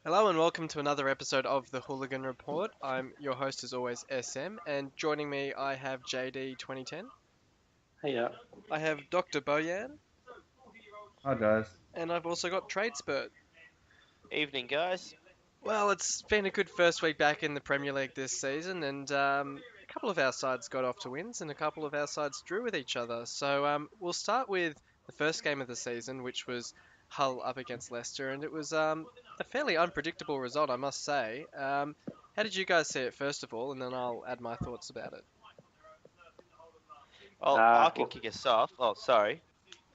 Hello and welcome to another episode of the Hooligan Report. I'm your host as always, SM, and joining me I have JD 2010, Hey, I have Dr. Boyan, Hi guys. and I've also got Tradespert. Evening, guys. Well, it's been a good first week back in the Premier League this season, and a couple of our sides got off to wins, and a couple of our sides drew with each other. So we'll start with the first game of the season, which was Hull up against Leicester, and it was a fairly unpredictable result, I must say. How did you guys see it, first of all, and then I'll add my thoughts about it. Well, I can well, kick us off. Oh, sorry.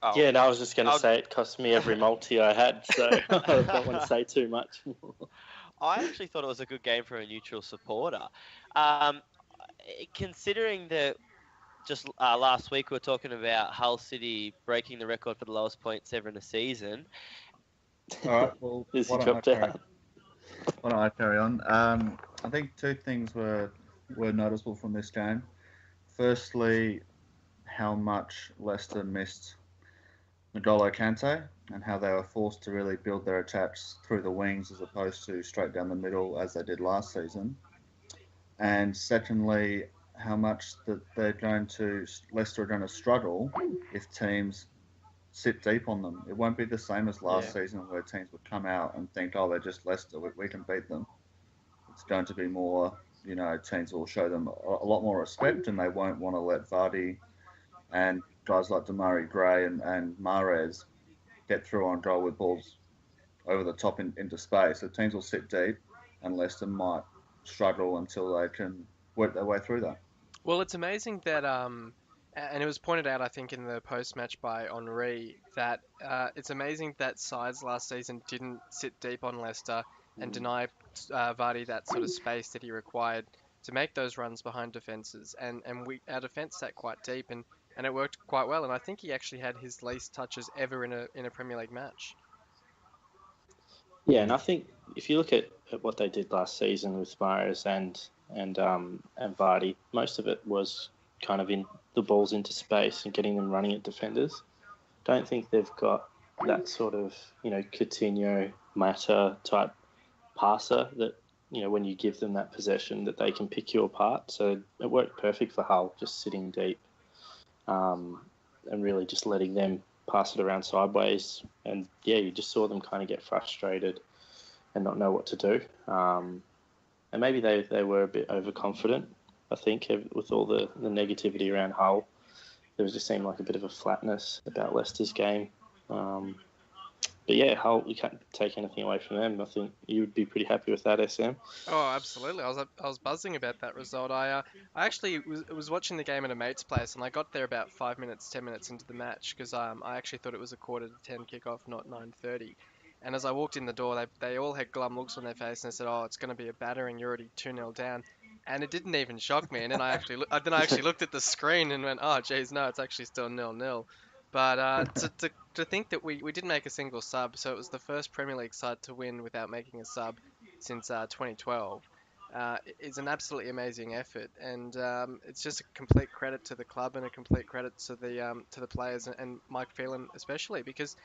Oh, yeah, no, I was just going to I'll- say it cost me every multi I had, so I don't want to say too much. I actually thought it was a good game for a neutral supporter. Um, Considering that just last week we were talking about Hull City breaking the record for the lowest points ever in a season. All right. Well, As he why don't I dropped carry, out. why don't I carry on? I think two things were noticeable from this game. Firstly, how much Leicester missed N'Golo Kante and how they were forced to really build their attacks through the wings as opposed to straight down the middle as they did last season. And secondly, how much that Leicester are going to struggle if teams sit deep on them. It won't be the same as last season where teams would come out and think, oh, they're just Leicester, we can beat them. It's going to be more, teams will show them a lot more respect and they won't want to let Vardy and guys like Damari Gray and Mahrez get through on goal with balls over the top into space. So teams will sit deep and Leicester might struggle until they can work their way through that. Well, it's amazing that, and it was pointed out, I think, in the post-match by Henri, that it's amazing that sides last season didn't sit deep on Leicester and deny Vardy that sort of space that he required to make those runs behind defences. And our defence sat quite deep, and it worked quite well. And I think he actually had his least touches ever in a Premier League match. Yeah, and I think if you look at what they did last season with Mahrez and Vardy, most of it was kind of in the balls into space and getting them running at defenders. Don't think they've got that sort of, Coutinho, Mata type passer that, when you give them that possession that they can pick you apart. So it worked perfect for Hull, just sitting deep and really just letting them pass it around sideways. And, yeah, you just saw them kind of get frustrated and not know what to do. And maybe they were a bit overconfident, I think, with all the negativity around Hull. There just seemed like a bit of a flatness about Leicester's game. But yeah, Hull, you can't take anything away from them. I think you would be pretty happy with that, SM. Oh, absolutely. I was buzzing about that result. I actually was watching the game at a mate's place, and I got there about 5 minutes, 10 minutes into the match because I actually thought it was a quarter to 10 kickoff, not 9:30. And as I walked in the door, they all had glum looks on their face, and they said, "Oh, it's going to be a battering. You're already 2-0 down." And it didn't even shock me. And then I actually looked at the screen and went, "Oh, geez, no, it's actually still 0-0." But to think that we didn't make a single sub, so it was the first Premier League side to win without making a sub since 2012, is an absolutely amazing effort, and it's just a complete credit to the club and a complete credit to the players and Mike Phelan especially because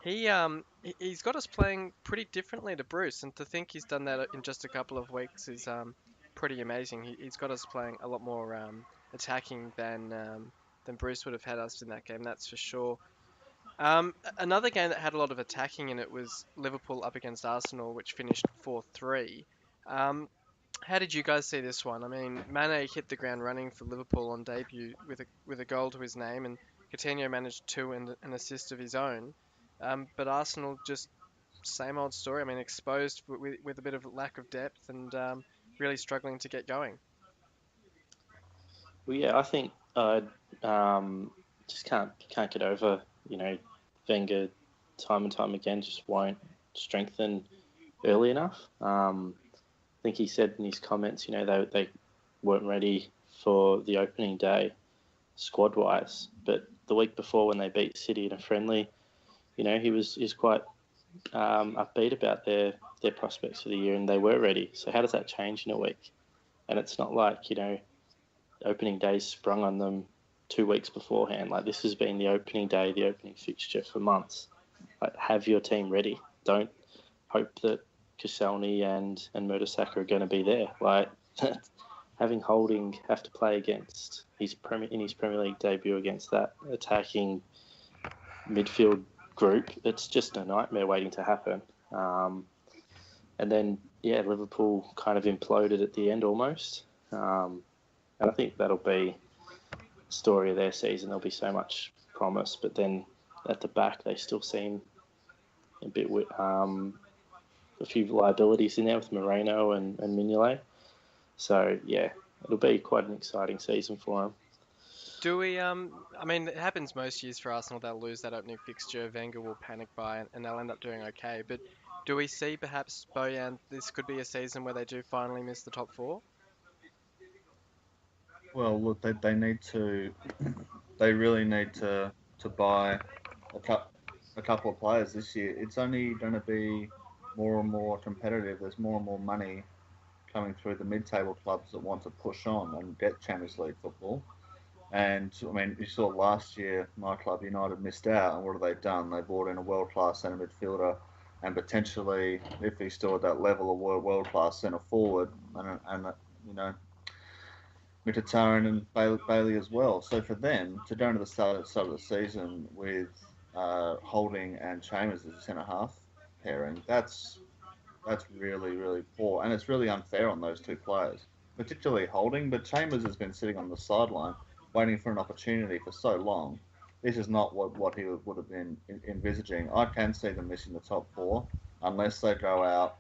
he's got us playing pretty differently to Bruce, and to think he's done that in just a couple of weeks is pretty amazing. He's got us playing a lot more attacking than Bruce would have had us in that game, that's for sure. Another game that had a lot of attacking in it was Liverpool up against Arsenal, which finished 4-3. How did you guys see this one? I mean, Mane hit the ground running for Liverpool on debut with a goal to his name, and Coutinho managed two and an assist of his own. But Arsenal just same old story. I mean, exposed with a bit of lack of depth and really struggling to get going. Well, yeah, I think I just can't get over, Wenger time and time again just won't strengthen early enough. I think he said in his comments, they weren't ready for the opening day squad-wise. But the week before when they beat City in a friendly, he was quite upbeat about their prospects for the year and they were ready. So how does that change in a week? And it's not like, opening days sprung on them 2 weeks beforehand. Like, this has been the opening day, the opening fixture for months. Like, have your team ready. Don't hope that Koscielny and Mertesacker are going to be there. Like, having Holding have to play against in his Premier League debut against that attacking midfield group, it's just a nightmare waiting to happen. And then, Liverpool kind of imploded at the end almost. And I think that'll be the story of their season. There'll be so much promise, but then at the back, they still seem a bit a few liabilities in there with Moreno and Mignolet. So, it'll be quite an exciting season for them. Do we, I mean, it happens most years for Arsenal. They'll lose that opening fixture. Wenger will panic buy and they'll end up doing okay. But do we see perhaps, Bojan, this could be a season where they do finally miss the top four? Well, look, they need to, they really need to buy a couple of players this year. It's only going to be more and more competitive. There's more and more money coming through the mid-table clubs that want to push on and get Champions League football. And, I mean, you saw last year, my club, United, missed out. And what have they done? They brought in a world-class centre midfielder and potentially, if he's still at that level, a world-class centre forward and you know, Mkhitaryan and Bailey as well. So for them to go into the start of the season with Holding and Chambers as a centre-half pairing, that's really, really poor. And it's really unfair on those two players, particularly Holding. But Chambers has been sitting on the sideline waiting for an opportunity for so long. This is not what he would have been envisaging. I can see them missing the top four unless they go out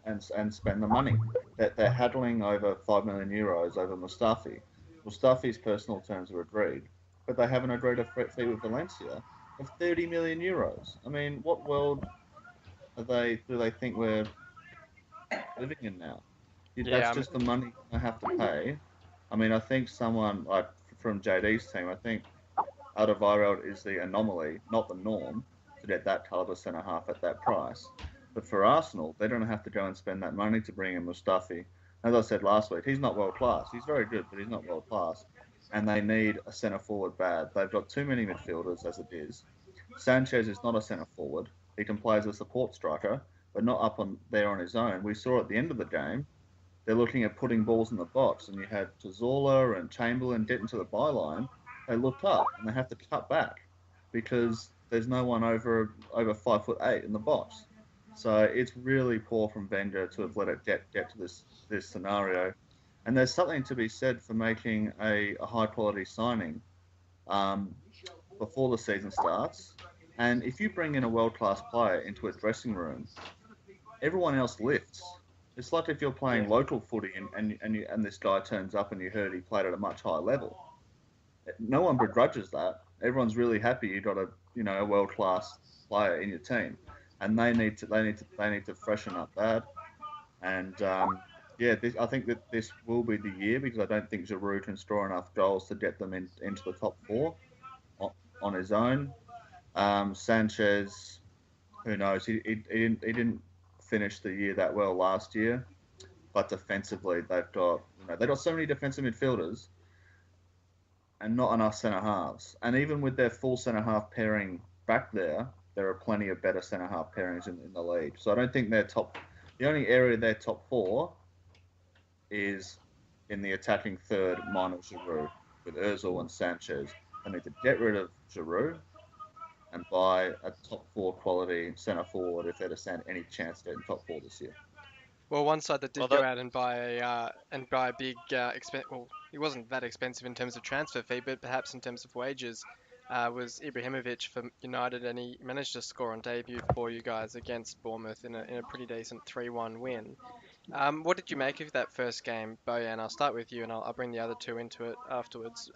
and spend the money. They're haggling over €5 million over Mustafi. Mustafi's personal terms are agreed, but they haven't agreed a fee with Valencia of €30 million. I mean, what world do they think we're living in now? That's just the money I have to pay. I mean, I think someone like from JD's team, I think Alderweireld is the anomaly, not the norm, to get that caliber centre half at that price. But for Arsenal, they don't have to go and spend that money to bring in Mustafi. As I said last week, he's not world class. He's very good, but he's not world class. And they need a centre forward bad. They've got too many midfielders as it is. Sanchez is not a centre forward. He can play as a support striker, but not up there on his own. We saw at the end of the game, they're looking at putting balls in the box, and you had Cazorla and Chamberlain get into the byline. They look up and they have to cut back because there's no one over 5'8" in the box. So it's really poor from Wenger to have let it get to this scenario. And there's something to be said for making a high quality signing before the season starts. And if you bring in a world class player into a dressing room, everyone else lifts. It's like if you're playing local footy and this guy turns up and you heard he played at a much higher level. No one begrudges that. Everyone's really happy you got a world class player in your team, and they need to freshen up that. And I think that this will be the year because I don't think Giroud can score enough goals to get them into the top four on his own. Sanchez, who knows? He didn't finish the year that well last year, but defensively they've got so many defensive midfielders and not enough centre halves. And even with their full centre half pairing back there are plenty of better centre half pairings in the league. So I don't think they're top. The only area they're top four is in the attacking third minus Giroud with Ozil and Sanchez. They need to get rid of Giroud and buy a top four quality centre forward if they're to stand any chance to get in top four this year. Well, one side that did go out and buy a big well, he wasn't that expensive in terms of transfer fee, but perhaps in terms of wages, was Ibrahimovic for United, and he managed to score on debut for you guys against Bournemouth in a pretty decent 3-1 win. What did you make of that first game, Bojan? I'll start with you, and I'll bring the other two into it afterwards.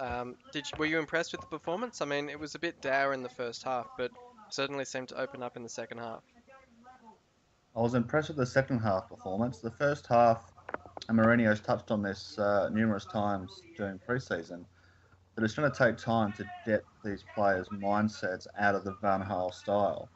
Were you impressed with the performance? I mean, it was a bit dour in the first half, but certainly seemed to open up in the second half. I was impressed with the second half performance. The first half, and Mourinho's touched on this numerous times during pre-season, that it's going to take time to get these players' mindsets out of the Van Gaal style,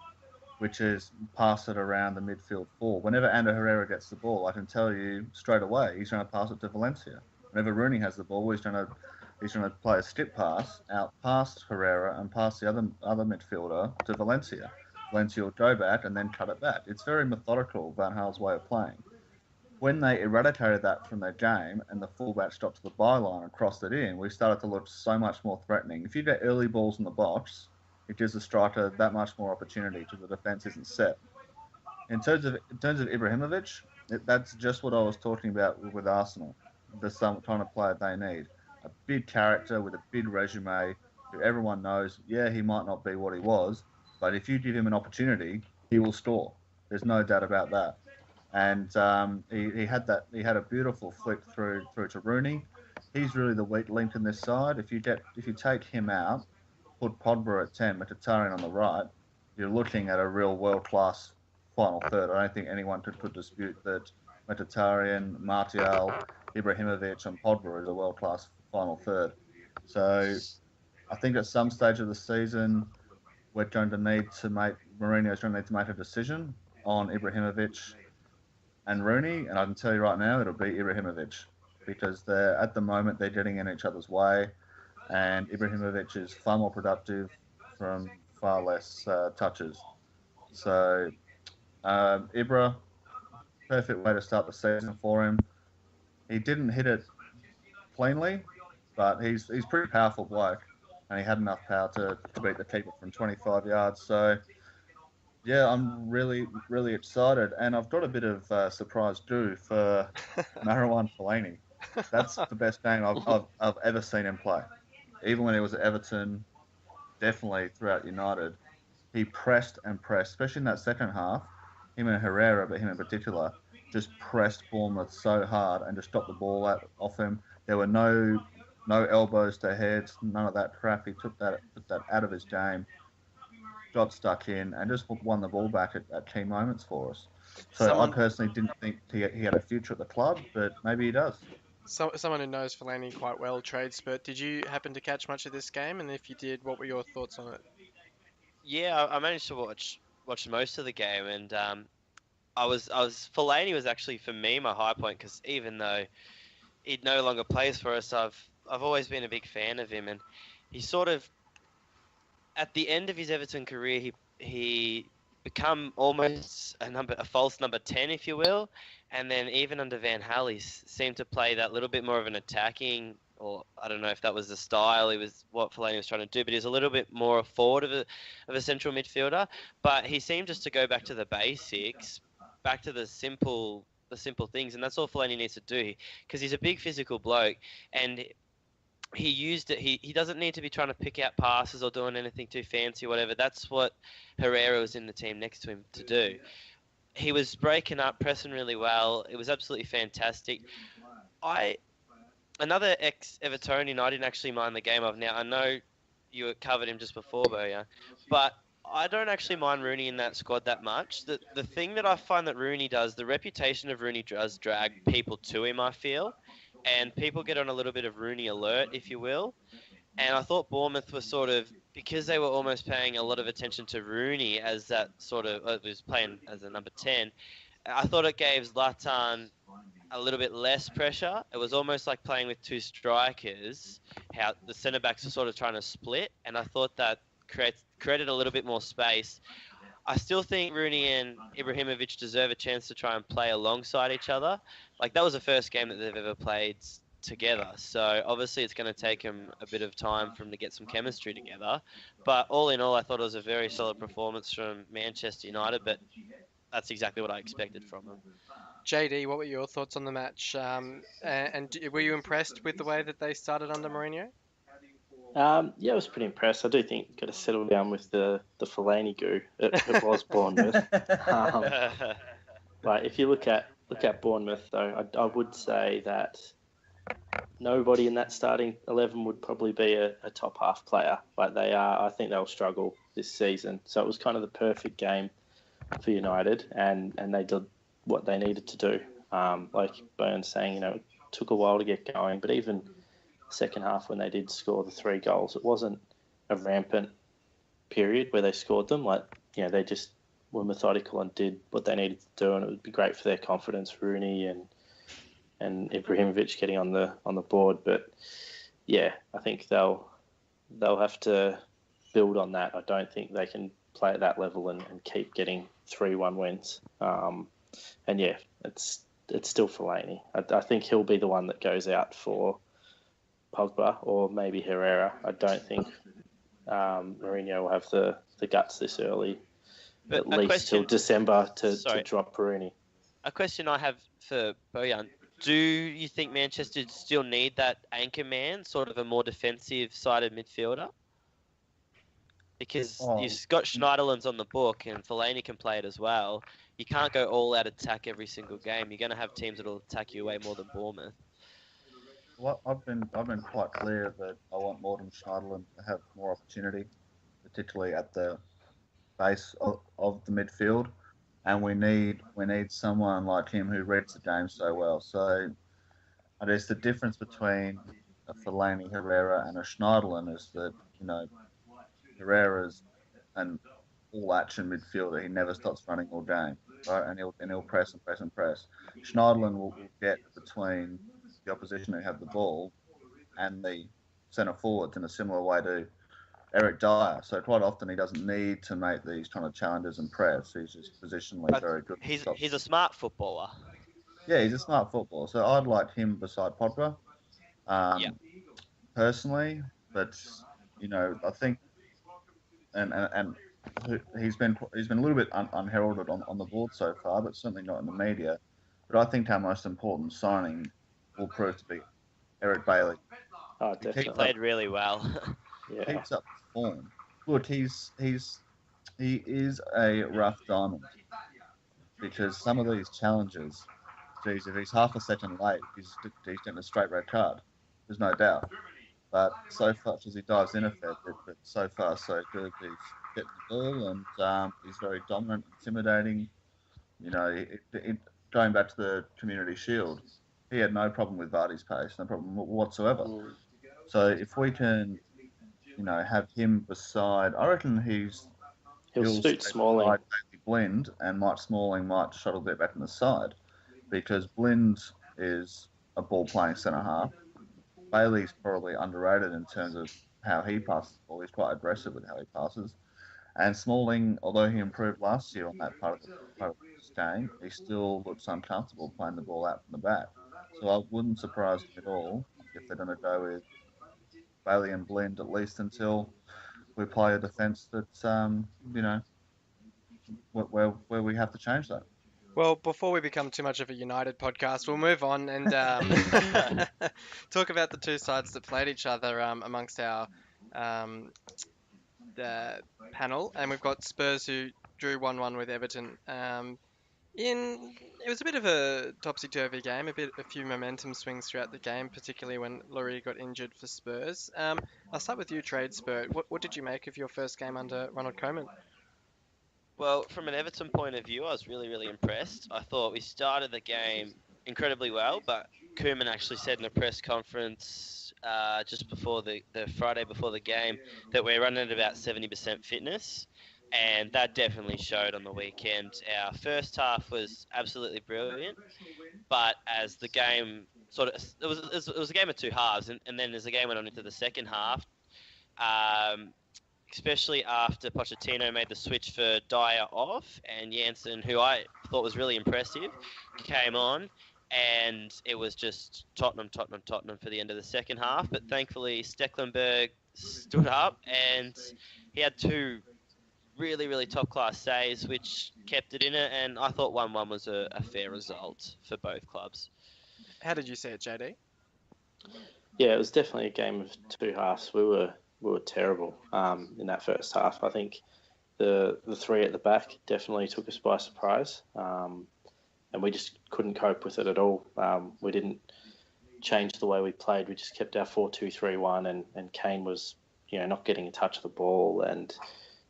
which is pass it around the midfield four. Whenever Ander Herrera gets the ball, I can tell you straight away he's going to pass it to Valencia. Whenever Rooney has the ball, he's going to play a skip pass out past Herrera and past the other midfielder to Valencia. when's your go back, and then cut it back. It's very methodical, Van Gaal's way of playing. When they eradicated that from their game and the fullbacks got to the byline and crossed it in, we started to look so much more threatening. If you get early balls in the box, it gives the striker that much more opportunity because the defence isn't set. In terms of Ibrahimovic, that's just what I was talking about with Arsenal. The kind of player they need. A big character with a big resume who everyone knows, yeah, he might not be what he was, but if you give him an opportunity, he will score. There's no doubt about that. And he had that. He had a beautiful flick through to Rooney. He's really the weak link in this side. If you take him out, put Pogba at 10, Mkhitaryan on the right, you're looking at a real world class final third. I don't think anyone could dispute that Mkhitaryan, Martial, Ibrahimovic, and Pogba is a world class final third. So I think at some stage of the season, we're going to need to make Mourinho's going to need to make a decision on Ibrahimovic and Rooney, and I can tell you right now, it'll be Ibrahimovic because at the moment they're getting in each other's way, and Ibrahimovic is far more productive from far less touches. So Ibra, perfect way to start the season for him. He didn't hit it cleanly, but he's pretty powerful bloke, and he had enough power to beat the keeper from 25 yards. So yeah, I'm really, really excited, and I've got a bit of surprise due for Marouane Fellaini. That's the best game I've ever seen him play. Even when he was at Everton, definitely throughout United, he pressed and pressed, especially in that second half. Him and Herrera, but him in particular, just pressed Bournemouth so hard and just got the ball off him. There were no elbows to heads, none of that crap. He took that out of his game. Got stuck in and just won the ball back at key moments for us. So I personally didn't think he had a future at the club, but maybe he does. Someone who knows Fellaini quite well, Tradespert. Did you happen to catch much of this game? And if you did, what were your thoughts on it? Yeah, I managed to watch most of the game, and Fellaini was actually for me my high point because even though he no longer plays for us, I've always been a big fan of him, and he sort of at the end of his Everton career, he become almost a false number 10, if you will, and then even under Van Gaal, he seemed to play that little bit more of an attacking, or I don't know if that was the style, it was what Fellaini was trying to do, but he was a little bit more forward of a central midfielder, but he seemed just to go back to the basics, back to the simple things, and that's all Fellaini needs to do, because he's a big physical bloke, and he used it. He doesn't need to be trying to pick out passes or doing anything too fancy or whatever. That's what Herrera was in the team next to him to do. He was breaking up, pressing really well. It was absolutely fantastic. Another ex-Evertonian, I didn't actually mind the game of. Now, I know you covered him just before, Boya, but I don't actually mind Rooney in that squad that much. The thing that I find that Rooney does, the reputation of Rooney does drag people to him, I feel. And people get on a little bit of Rooney alert, if you will. And I thought Bournemouth was sort of, because they were almost paying a lot of attention to Rooney as that sort of, was playing as a number 10, I thought it gave Zlatan a little bit less pressure. It was almost like playing with two strikers, how the centre-backs are sort of trying to split, and I thought that created a little bit more space. I still think Rooney and Ibrahimovic deserve a chance to try and play alongside each other. Like, that was the first game that they've ever played together. So, obviously, it's going to take them a bit of time for them to get some chemistry together. But all in all, I thought it was a very solid performance from Manchester United, but that's exactly what I expected from them. JD, what were your thoughts on the match? And were you impressed with the way that they started under Mourinho? Yeah, I was pretty impressed. I do think you've got to settle down with the Fellaini goo. It was Bournemouth. But if you look at Bournemouth, though, I would say that nobody in that starting 11 would probably be a top half player. Like I think they'll struggle this season. So it was kind of the perfect game for United, and they did what they needed to do. Like Byrne's saying, it took a while to get going, but even second half when they did score the 3 goals, it wasn't a rampant period where they scored them. They just were methodical and did what they needed to do, and it would be great for their confidence, Rooney and Ibrahimovic getting on the board. But yeah, I think they'll have to build on that. I don't think they can play at that level and keep getting 3-1 wins. And yeah, it's still Fellaini. I think he'll be the one that goes out for Pogba or maybe Herrera. I don't think Mourinho will have the guts this early, But at least till December, to drop Rooney. A question I have for Bojan. Do you think Manchester still need that anchor man, sort of a more defensive-sided midfielder? Because you've got Schneiderlin's on the book and Fellaini can play it as well. You can't go all-out attack every single game. You're going to have teams that will attack you way more than Bournemouth. Well, I've been quite clear that I want Morten Schneiderlin to have more opportunity, particularly at the base of the midfield, and we need someone like him who reads the game so well. So I guess the difference between a Fellaini, Herrera, and a Schneiderlin is that Herrera's an all-action midfielder. He never stops running all game, right? And he'll press and press and press. Schneiderlin will get between the opposition who have the ball and the centre forwards in a similar way to Eric Dyer. So quite often he doesn't need to make these kind of challenges and press. He's just positionally very good. He's a smart footballer. Yeah, he's a smart footballer. So I'd like him beside Pogba, personally. But I think, and he's been a little bit unheralded on the board so far, but certainly not in the media. But I think our most important signing will prove to be Eric Bailey. Oh, definitely. He played really well. Yeah. Keeps up form. Look, he is a rough diamond, because some of these challenges, geez, if he's half a second late, he's getting a straight red card. There's no doubt. But so much as he dives in a fair bit, but so far so good. He's getting the ball and he's very dominant, intimidating. Going back to the Community Shield, he had no problem with Vardy's pace, no problem whatsoever. So if we can, have him beside, I reckon he'll suit Smalling. Blind, and Smalling might shuttle a bit back on the side, because Blind is a ball-playing centre-half. Bailey's probably underrated in terms of how he passes the ball. He's quite aggressive with how he passes. And Smalling, although he improved last year on that part of this game, he still looks uncomfortable playing the ball out from the back. So I wouldn't surprise me at all if they're going to go with Bailey and Blind, at least until we play a defence that's, where we have to change that. Well, before we become too much of a United podcast, we'll move on and talk about the two sides that played each other amongst our the panel. And we've got Spurs, who drew 1-1 with Everton. It was a bit of a topsy-turvy game, a few momentum swings throughout the game, particularly when Laurie got injured for Spurs. I'll start with you, Tradespert. What did you make of your first game under Ronald Koeman? Well, from an Everton point of view, I was really, really impressed. I thought we started the game incredibly well, but Koeman actually said in a press conference just before the Friday before the game that we're running at about 70% fitness, and that definitely showed on the weekend. Our first half was absolutely brilliant, but as the game it was a game of two halves, and then as the game went on into the second half, especially after Pochettino made the switch for Dyer off, and Janssen, who I thought was really impressive, came on, and it was just Tottenham for the end of the second half. But thankfully, Stecklenburg stood up, and he had two really, really top-class saves, which kept it in it, and I thought 1-1 was a fair result for both clubs. How did you see it, JD? Yeah, it was definitely a game of two halves. We were terrible in that first half. I think the three at the back definitely took us by surprise, and we just couldn't cope with it at all. We didn't change the way we played. We just kept our 4-2-3-1, and Kane was, not getting a touch of the ball. And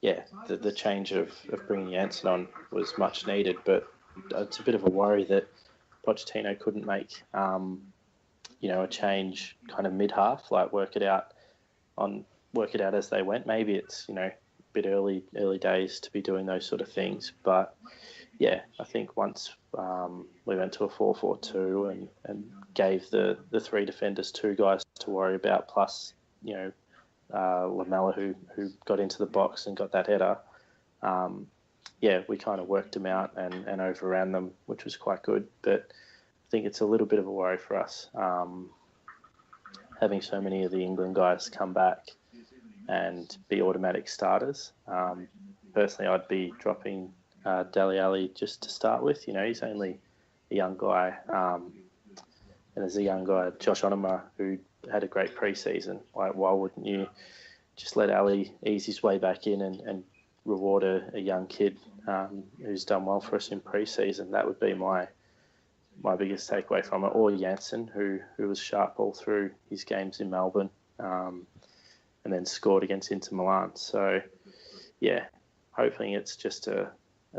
yeah, the change of bringing Janssen on was much needed, but it's a bit of a worry that Pochettino couldn't make, a change kind of mid-half, like work it out as they went. Maybe it's, a bit early days to be doing those sort of things. But yeah, I think once we went to a 4-4-2 and gave the three defenders two guys to worry about, plus, Lamella who got into the box and got that header. We kind of worked them out and overran them, which was quite good. But I think it's a little bit of a worry for us, having so many of the England guys come back and be automatic starters. Personally, I'd be dropping Dele Alli just to start with. He's only a young guy. And as a young guy, Josh Onuma, who had a great pre-season, why wouldn't you just let Ali ease his way back in and reward a young kid who's done well for us in pre-season? That would be my biggest takeaway from it. Or Janssen, who was sharp all through his games in Melbourne, and then scored against Inter Milan. So, hopefully it's just a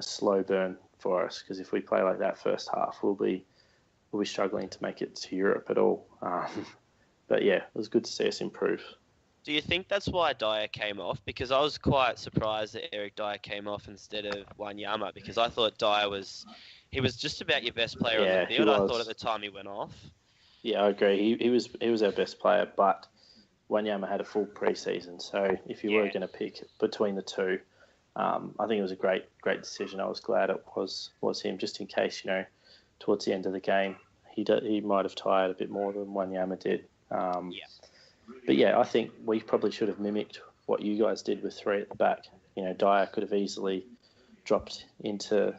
slow burn for us, because if we play like that first half, we'll be struggling to make it to Europe at all. But it was good to see us improve. Do you think that's why Dyer came off? Because I was quite surprised that Eric Dyer came off instead of Wanyama, because I thought Dyer was just about your best player on the field. I thought at the time he went off. Yeah, I agree. He was our best player, but Wanyama had a full pre-season. So if you were going to pick between the two, I think it was a great decision. I was glad it was him, just in case, towards the end of the game, he might have tired a bit more than Wanyama did. But I think we probably should have mimicked what you guys did with three at the back. Dyer could have easily dropped into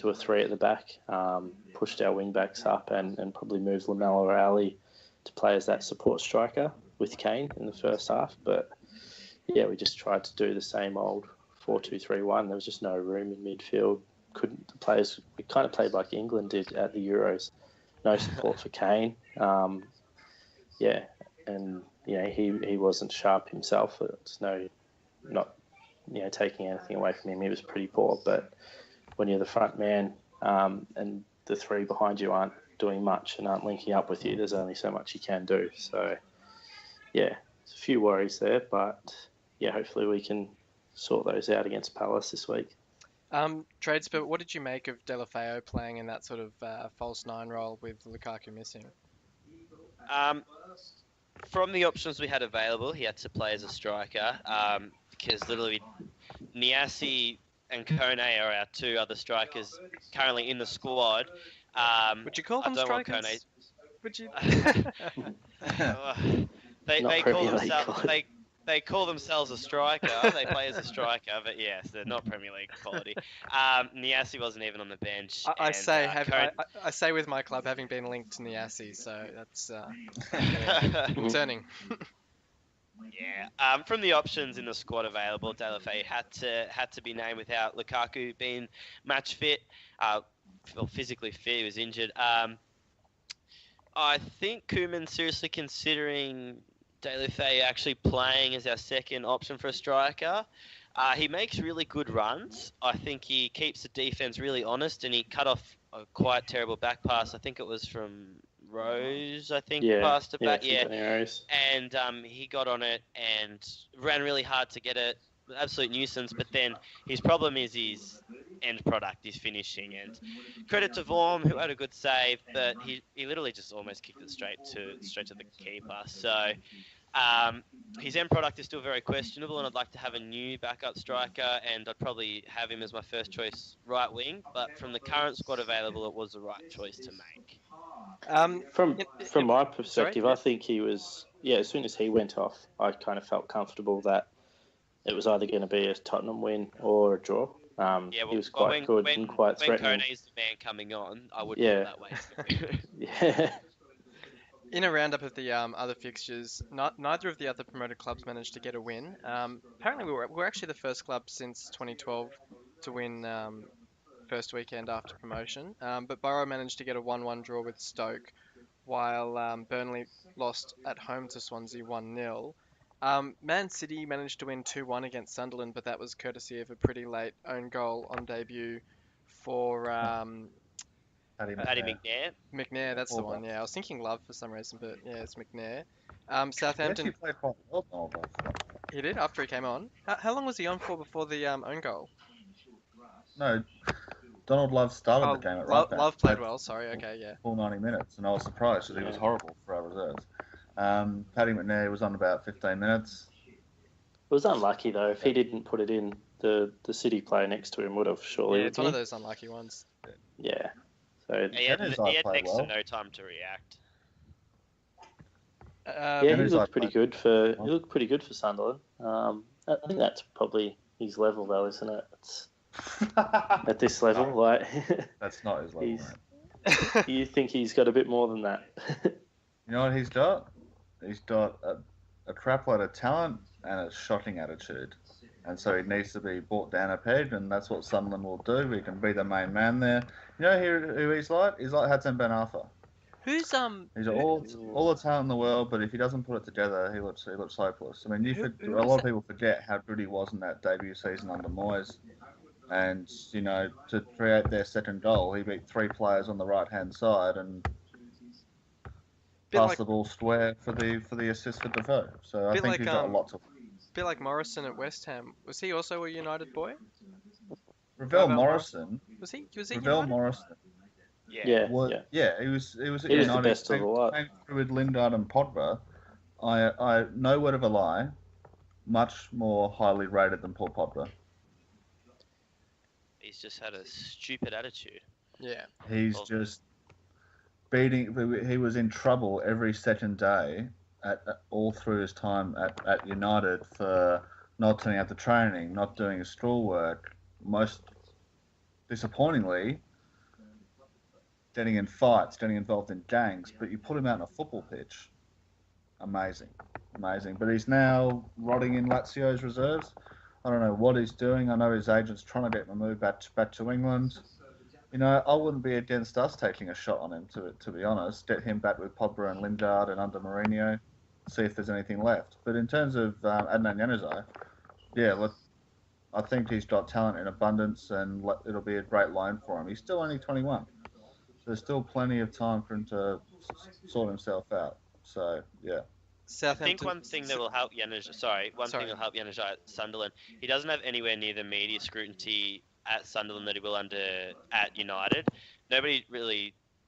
a three at the back, pushed our wing backs up, and probably moved Lamella or Ali to play as that support striker with Kane in the first half. But we just tried to do the same old 4-2-3-1. There was just no room in midfield. We kind of played like England did at the Euros. No support for Kane. And he wasn't sharp himself. It's not taking anything away from him. He was pretty poor. But when you're the front man, and the three behind you aren't doing much and aren't linking up with you, there's only so much you can do. So there's a few worries there, but hopefully we can sort those out against Palace this week. Tradespert, what did you make of Deulofeu playing in that sort of false nine role with Lukaku missing? From the options we had available, he had to play as a striker, because literally Niasse and Kone are our two other strikers currently in the squad. Would you call them strikers? Would you? They call themselves a striker. They play as a striker, but yes, they're not Premier League quality. Niasse wasn't even on the bench. I say with my club having been linked to Niasse, so that's concerning. From the options in the squad available, Deulofeu had to be named without Lukaku being match fit, physically fit. He was injured. I think Koeman's seriously considering Deulofeu actually playing as our second option for a striker. He makes really good runs. I think he keeps the defense really honest, and he cut off a quite terrible back pass. I think it was from Rose, passed it back. And he got on it and ran really hard to get it. Absolute nuisance. But then his problem is his end product, his finishing. And credit to Vorm, who had a good save, but he literally just almost kicked it straight to the keeper. So his end product is still very questionable, and I'd like to have a new backup striker, and I'd probably have him as my first choice right wing. But from the current squad available, it was the right choice to make. From my perspective, I think he was. As soon as he went off, I kind of felt comfortable that it was either going to be a Tottenham win or a draw. He was quite good and quite threatening. When Kone's the man coming on, I would feel that way. In a roundup of the other fixtures, neither of the other promoted clubs managed to get a win. Apparently, we're actually the first club since 2012 to win first weekend after promotion. But Borough managed to get a 1-1 draw with Stoke, while Burnley lost at home to Swansea 1-0. Man City managed to win 2-1 against Sunderland, but that was courtesy of a pretty late own goal on debut for Paddy McNair. McNair, that's the one. I was thinking Love for some reason, but it's McNair. Southampton. He played quite well, Donald. He did after he came on. How long was he on for before the own goal? No, Donald Love started the game at right back. Love played well. Sorry. Okay, yeah. Full 90 minutes, and I was surprised that he was horrible for our reserves. Paddy McNair was on about 15 minutes. was unlucky though. If he didn't put it in, the City player next to him would have surely. Yeah, it's one of those unlucky ones. Yeah. So He had Dennis next well. to no time to react. yeah, he Dennis looked pretty played good for Sunderland. I think that's probably his level though, isn't it? It's, at this level, No. like That's not his level, He's- mate. you think he's got a bit more than that. You know what he's got? He's got a crap load of talent and a shocking attitude. And so he needs to be brought down a peg, and that's what Sunderland will do. He can be the main man there. You know who he's like? He's like Hudson Ben Arthur. Who's He's all the talent in the world, but if he doesn't put it together, he looks hopeless. I mean, Who a is lot of that? people forget how good he was in that debut season under Moyes. And to create their second goal, he beat 3 players on the right hand side and bit passed like the ball square for the assist for Defoe. So I Bit think like, he's got a lot to. bit like Morrison at West Ham. Was he also a United boy? Ravel Ravel Morrison. Was he Ravel United? Morrison. Yeah. He was at He was United. the best of the lot. Came through with Lingard and Pogba. I no word of a lie, much more highly rated than Paul Pogba. He's just had a stupid attitude. Yeah. He's just beating. He was in trouble every second day all through his time at United for not turning out to training, not doing his schoolwork. Most disappointingly, getting in fights, getting involved in gangs. But you put him out on a football pitch, amazing. But he's now rotting in Lazio's reserves. I don't know what he's doing. I know his agent's trying to get him moved back to England. You know, I wouldn't be against us taking a shot on him, to be honest. Get him back with Pogba and Lingard and under Mourinho, see if there's anything left. But in terms of Adnan Januzaj, yeah, look, I think he's got talent in abundance and it'll be a great loan for him. He's still only 21. So there's still plenty of time for him to sort himself out. So, yeah. I think one thing that will help thing will help Januzaj at Sunderland, he doesn't have anywhere near the media scrutiny at Sunderland that he will at United.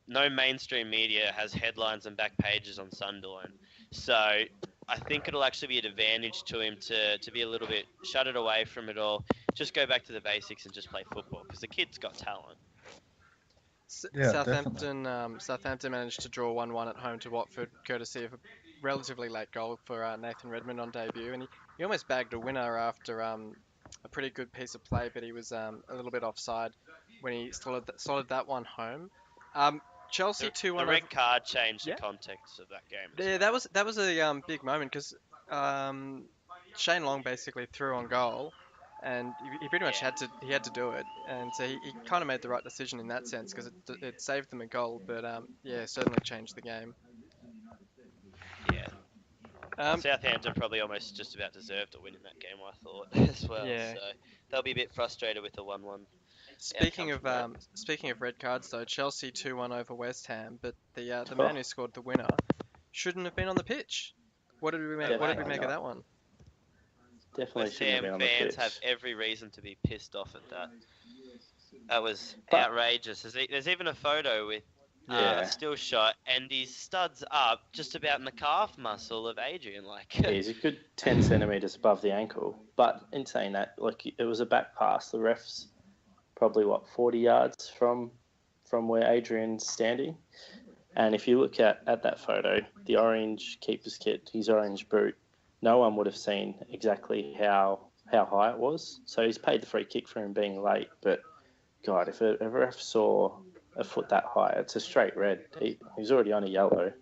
No mainstream media has headlines and back pages on Sunderland. So I think it'll actually be an advantage to him to be a little bit shut it away from it all, just go back to the basics and just play football because the kid's got talent. Yeah, Southampton managed to draw 1-1 at home to Watford, courtesy of a relatively late goal for Nathan Redmond on debut, and he almost bagged a winner after a pretty good piece of play, but he was a little bit offside when he slotted that one home. Chelsea 2-1. The red card changed the context of that game. Yeah, that was a big moment because Shane Long basically threw on goal, and he pretty much had to do it, and so he kind of made the right decision in that sense because it saved them a goal, but it certainly changed the game. Yeah. Southampton probably almost just about deserved to win in that game, I thought, as well. Yeah. So they'll be a bit frustrated with the 1-1. Speaking of red cards though, Chelsea 2-1 over West Ham, but the man who scored the winner shouldn't have been on the pitch. What did we make of that one? Definitely West shouldn't have Ham been on the fans pitch. have every reason to be pissed off at that. That was outrageous. There's even a photo with a still shot, and he studs up just about in the calf muscle of Adrian. Yeah, he's a good 10 centimetres above the ankle. But in saying that, it was a back pass. The ref's probably 40 yards from where Adrian's standing. And if you look at that photo, the orange keeper's kit, his orange boot, no one would have seen exactly how high it was. So he's paid the free kick for him being late. But God, if a ref saw a foot that high, it's a straight red. He's already on a yellow.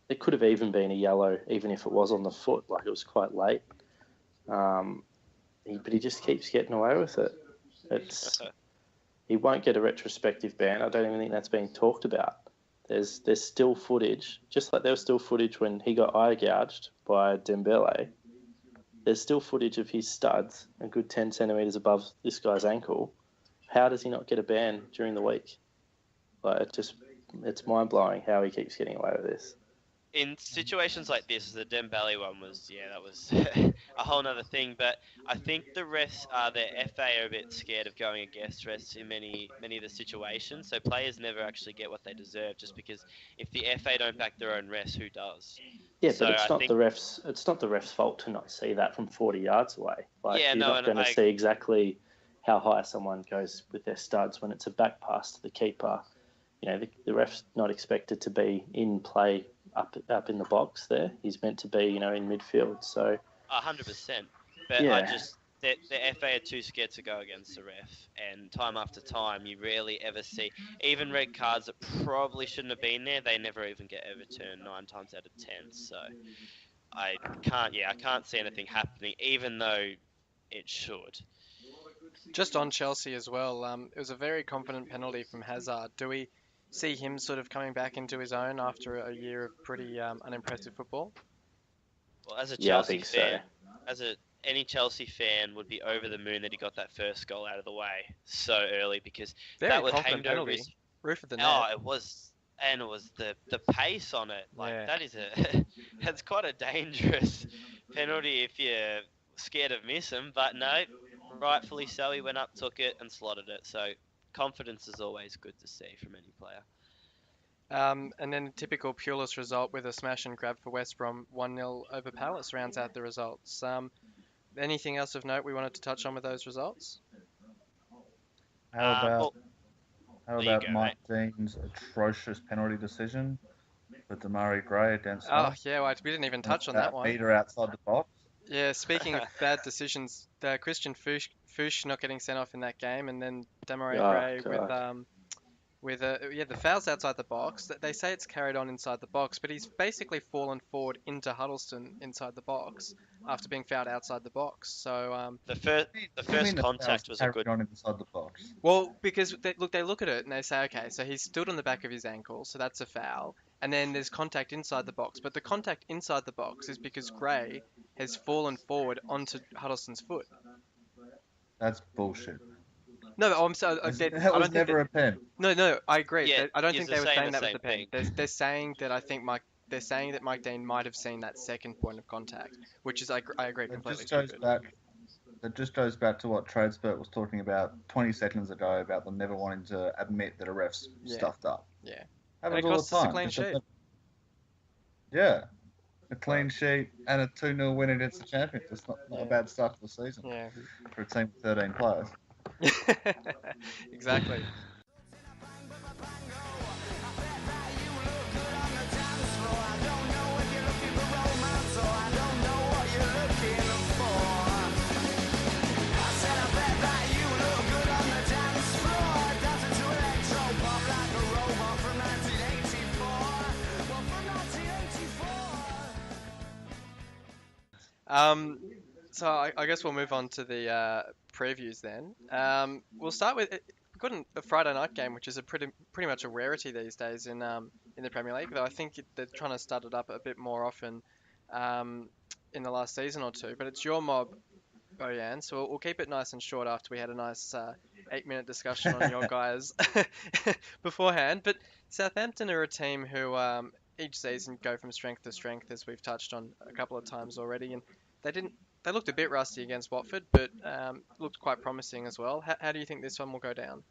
It could have even been a yellow, even if it was on the foot. It was quite late. But he just keeps getting away with it. He won't get a retrospective ban. I don't even think that's being talked about. There's still footage, just like there was still footage when he got eye gouged by Dembele. There's still footage of his studs a good 10 centimetres above this guy's ankle. How does he not get a ban during the week? It's mind-blowing how he keeps getting away with this. In situations like this, the Dembele one was a whole nother thing. But I think the FA are a bit scared of going against refs in many of the situations. So players never actually get what they deserve, just because if the FA don't back their own refs, who does? Yeah, So but it's I not think- the refs. It's not the refs' fault to not see that from 40 yards away. Like Yeah, you're no, not and going to I- see exactly how high someone goes with their studs when it's a back pass to the keeper. You know, the ref's not expected to be in play up in the box there. He's meant to be, you know, in midfield. So 100%. But Yeah. I just the FA are too scared to go against the ref, and time after time, you rarely ever see even red cards that probably shouldn't have been there. They never even get overturned 9 times out of 10. So I can't see anything happening, even though it should. Just on Chelsea as well, it was a very confident penalty from Hazard. Do we see him sort of coming back into his own after a year of pretty unimpressive football? Well, as a yeah, I Chelsea think fan, so. any Chelsea fan would be over the moon that he got that first goal out of the way so early, because Very that would confident hang over penalty. his. Roof of the net. Oh, it was, and it was the pace on it. Like Yeah. that is that's quite a dangerous penalty if you're scared of missing. But no, rightfully so, he went up, took it, and slotted it. So confidence is always good to see from any player. And then a typical Pulis result with a smash and grab for West Brom, 1-0 over Palace rounds out the results. Anything else of note we wanted to touch on with those results? How about Well, how there you about go, Mike Dean's atrocious penalty decision for Damari Gray against Oh, us? yeah, we didn't even touch on that one. Meter outside the box. Yeah, speaking of bad decisions, Christian Fuchs not getting sent off in that game, and then Demarai Oh, Gray God. with the fouls outside the box. They say it's carried on inside the box, but he's basically fallen forward into Huddleston inside the box after being fouled outside the box. So the What do you first mean the contact foul's was a carried good. on inside the box. well, because they look at it and they say, okay, so he's stood on the back of his ankle, so that's a foul. And then there's contact inside the box, but the contact inside the box is because Gray has fallen forward onto Huddleston's foot. That's bullshit. No, I'm sorry. I That don't was think never a pen. No, I agree. Yeah, I don't it's think the they were same saying as that was same the pen. thing. They're saying that they're saying that Mike Dean might have seen that second point of contact, which is I agree That completely just goes stupid. back. That just goes back to what Tradespert was talking about 20 seconds ago about them never wanting to admit that a ref's Yeah. stuffed up. Yeah. Happens And it all the costs us a time. clean Just a- sheet. Yeah. A clean sheet and a 2-0 win against the champions. It's not Yeah. a bad start to the season Yeah. for a team with 13 players. Exactly. So I guess we'll move on to the previews then. We'll start with we've got a Friday night game, which is a pretty much a rarity these days in the Premier League. Though I think they're trying to start it up a bit more often in the last season or two. But it's your mob, Bojan. So we'll keep it nice and short after we had a nice 8-minute discussion on your guys beforehand. But Southampton are a team who each season go from strength to strength, as we've touched on a couple of times already, and they looked a bit rusty against Watford, but looked quite promising as well. How do you think this one will go down?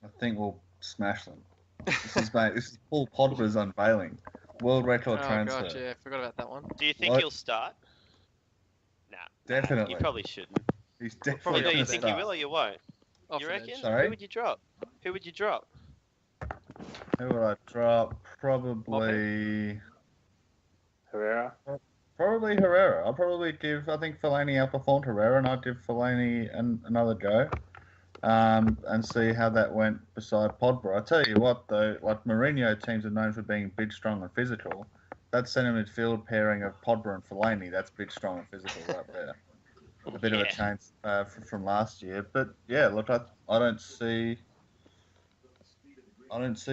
I think we'll smash them. This is Paul Pogba's unveiling. World record Oh transfer. god, yeah, forgot about that one. Do you think What? he'll start? Nah, Definitely. you probably shouldn't. He's Probably definitely No, not you going gonna to think start. you will or you won't? Off You an reckon? edge. Sorry? Who would you drop? Who would you drop? Who would I drop? Probably Herrera. Herrera. I think Fellaini outperformed Herrera, and I'd give Fellaini another go. And see how that went beside Pogba. I tell you what, though, like Mourinho teams are known for being big, strong, and physical. That centre midfield pairing of Pogba and Fellaini, that's big, strong, and physical right there. A bit of a Yeah. change from last year, but yeah, look, I don't see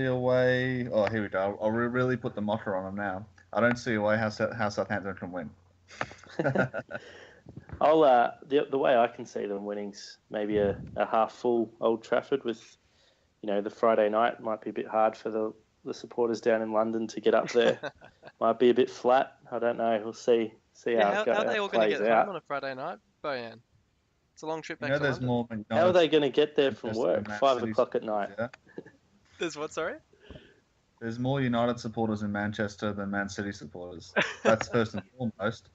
a way. Oh, here we go. I'll really put the motto on them now. I don't see a way how Southampton can win. The way I can see them winning's maybe a half full Old Trafford with, the Friday night might be a bit hard for the supporters down in London to get up there. Might be a bit flat. I don't know. We'll see how Yeah, it goes. how are they all going to plays get out. home on a Friday night, Bojan? It's a long trip You back know, to there's London. more How are McDonald's. they going to get there from Manchester work? Man 5 City o'clock at night. Yeah. There's what, sorry? there's more United supporters in Manchester than Man City supporters. That's first and foremost.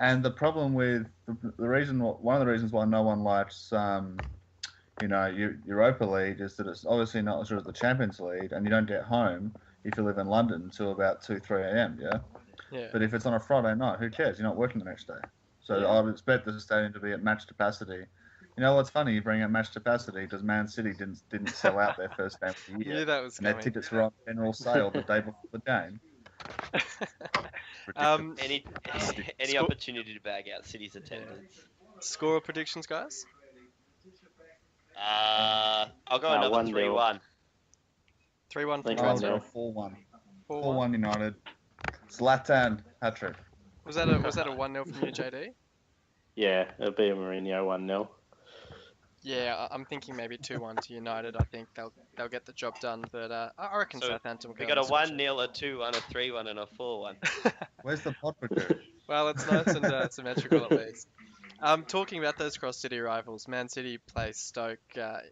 And the problem with the reason, one of the reasons why no one likes, Europa League is that it's obviously not as good as the Champions League, and you don't get home if you live in London until about 2, 3 a.m. Yeah. Yeah. But if it's on a Friday night, who cares? You're not working the next day. So Yeah. I would expect the stadium to be at match capacity. You know what's funny? You bring up match capacity because Man City didn't sell out their first game of the year, Knew that was and their coming. tickets were on general sale the day before the game. Um, Any Sco- opportunity to bag out City's attendance. Score predictions, guys? I'll go another 1-0. 3-1. 3-1 for Think I'll 1-0. go Tradespert. 4-1. 4-1. 4-1 United. Zlatan hat-trick. Was that a 1-0 from you, JD? Yeah, it'll be a Mourinho 1-0. Yeah, I'm thinking maybe 2-1 to United. I think they'll get the job done, but I reckon So Southampton will go. We got a and smash 1-0, a 2-1, a 3-1, and a 4-1. it. Where's the pod recruit? Well, it's nice and symmetrical at least. Talking about those cross-city rivals, Man City plays Stoke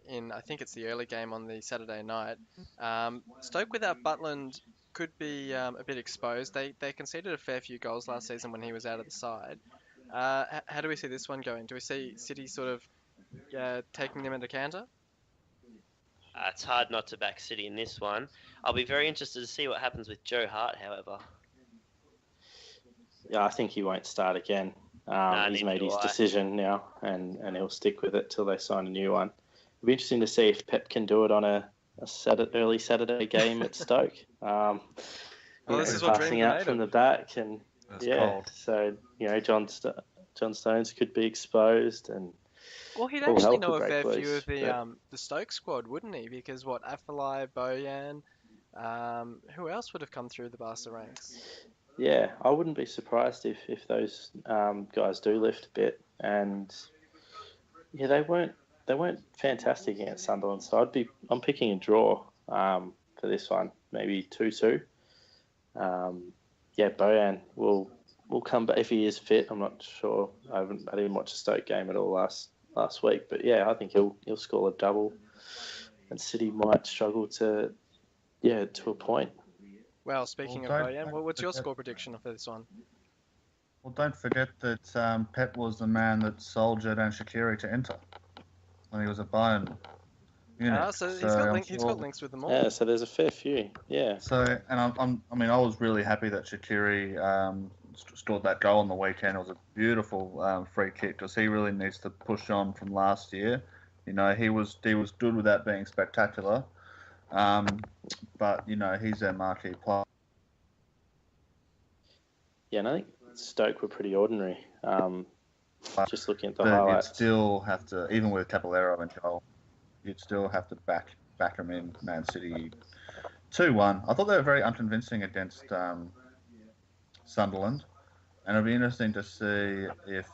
in, I think it's the early game on the Saturday night. Stoke without Butland could be a bit exposed. They conceded a fair few goals last season when he was out of the side. How do we see this one going? Do we see City sort of taking them into counter? It's hard not to back City in this one. I'll be very interested to see what happens with Joe Hart, however. Yeah, I think he won't start again. He's made his decision now, and he'll stick with it till they sign a new one. It'll be interesting to see if Pep can do it on a early Saturday game at Stoke. Well, this is what passing dreams are out made from the of. back, and That's yeah, cold. so John Stones could be exposed, and Well, he'd Paul actually Hell know a could fair break few loose, of the Stoke squad, wouldn't he? Because Afellay, Bojan, who else would have come through the Barca ranks? yeah, I wouldn't be surprised if those guys do lift a bit. And yeah, they weren't fantastic against Sunderland, so I'm picking a draw for this one, maybe 2-2. Yeah, Bojan will come back if he is fit. I'm not sure. I didn't watch a Stoke game at all last week, but yeah, I think he'll score a double, and City might struggle to a point. Well, speaking of Well, Bojan, don't what's your forget- score prediction for this one? Well, don't forget that Pep was the man that sold Xherdan Shaqiri to Inter when he was at Bayern Munich. So I'm he's got sure- links with them all. Yeah, so there's a fair few. Yeah. So, and I was really happy that Shaqiri scored that goal on the weekend. It was a beautiful free kick because he really needs to push on from last year. You know, he was good without being spectacular, but you know he's their marquee player. Yeah, and I think Stoke were pretty ordinary. Just looking at the But you'd highlights. still have to, even with Caballero in goal, you'd still have to back him in. Man City 2-1. I thought they were very unconvincing against Sunderland, and it'll be interesting to see if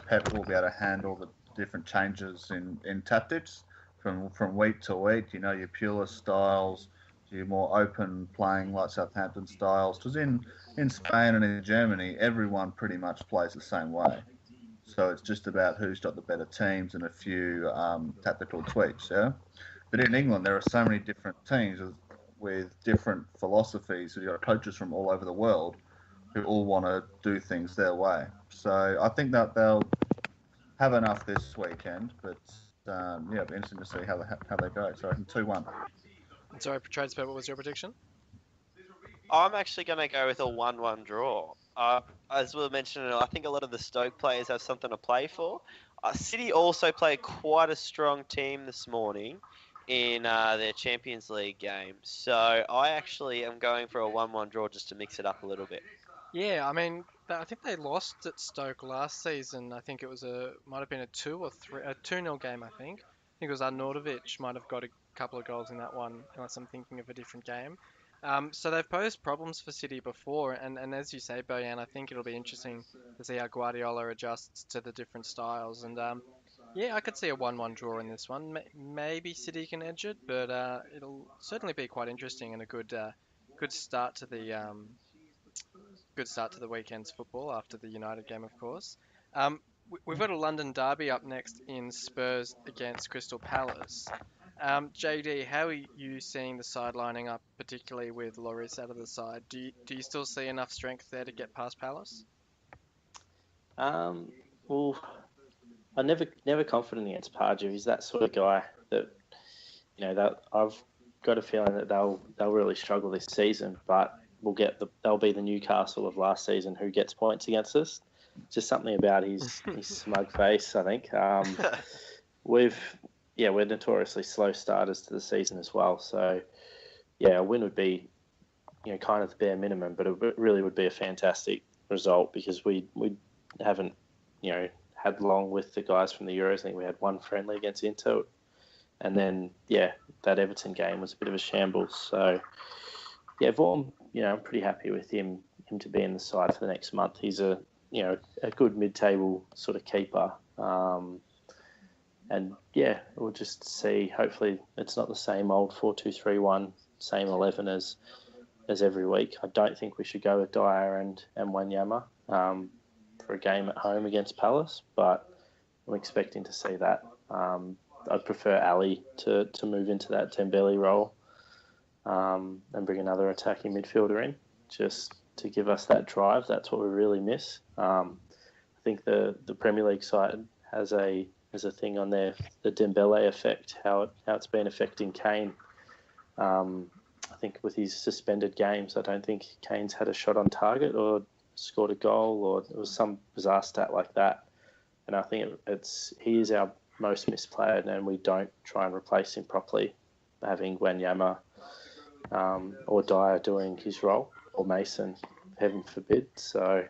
Pep will be able to handle the different changes in tactics from week to week. You know, your purist styles, your more open playing like Southampton styles. Because in Spain and in Germany, everyone pretty much plays the same way. So it's just about who's got the better teams and a few tactical tweaks, yeah? But in England, there are so many different teams with different philosophies. You've got coaches from all over the world who all want to do things their way. So I think that they'll have enough this weekend, but it'll be interesting to see how they go. So I reckon 2-1. Sorry, Tradespert, what was your prediction? I'm actually going to go with a 1-1 draw. As we were mentioning, I think a lot of the Stoke players have something to play for. City also played quite a strong team this morning in their Champions League game. So I actually am going for a 1-1 draw just to mix it up a little bit. Yeah, I mean, I think they lost at Stoke last season. I think it was might have been a 2-0 game. I think it was Arnautovic might have got a couple of goals in that one, unless I'm thinking of a different game. So they've posed problems for City before, and as you say, Bojan, I think it'll be interesting to see how Guardiola adjusts to the different styles. And yeah, I could see a 1-1 draw in this one. Maybe City can edge it, but it'll certainly be quite interesting and a good start to the weekend's football after the United game, of course. We've got a London derby up next in Spurs against Crystal Palace. JD, how are you seeing the side lining up, particularly with Lloris out of the side? Do you still see enough strength there to get past Palace? Well, I'm never confident against Pardew. He's that sort of guy that that I've got a feeling that they'll really struggle this season, but they'll be the Newcastle of last season who gets points against us. Just something about his smug face, I think. We're notoriously slow starters to the season as well. So a win would be kind of the bare minimum, but it really would be a fantastic result because we haven't had long with the guys from the Euros. I think we had one friendly against Inter, and then that Everton game was a bit of a shambles. So Vaughan, I'm pretty happy with him to be in the side for the next month. He's a good mid-table sort of keeper. And we'll just see. Hopefully, it's not the same old 4-2-3-1, same 11 as every week. I don't think we should go with Dyer and Wanyama for a game at home against Palace, but I'm expecting to see that. I'd prefer Ali to move into that Dembele role and bring another attacking midfielder in, just to give us that drive. That's what we really miss. I think the Premier League side has a thing on there, the Dembele effect, how it's been affecting Kane. I think with his suspended games, I don't think Kane's had a shot on target or scored a goal, or it was some bizarre stat like that. And I think he is our most missed player, and we don't try and replace him properly, having Wanyama or Dyer doing his role, or Mason, heaven forbid. So,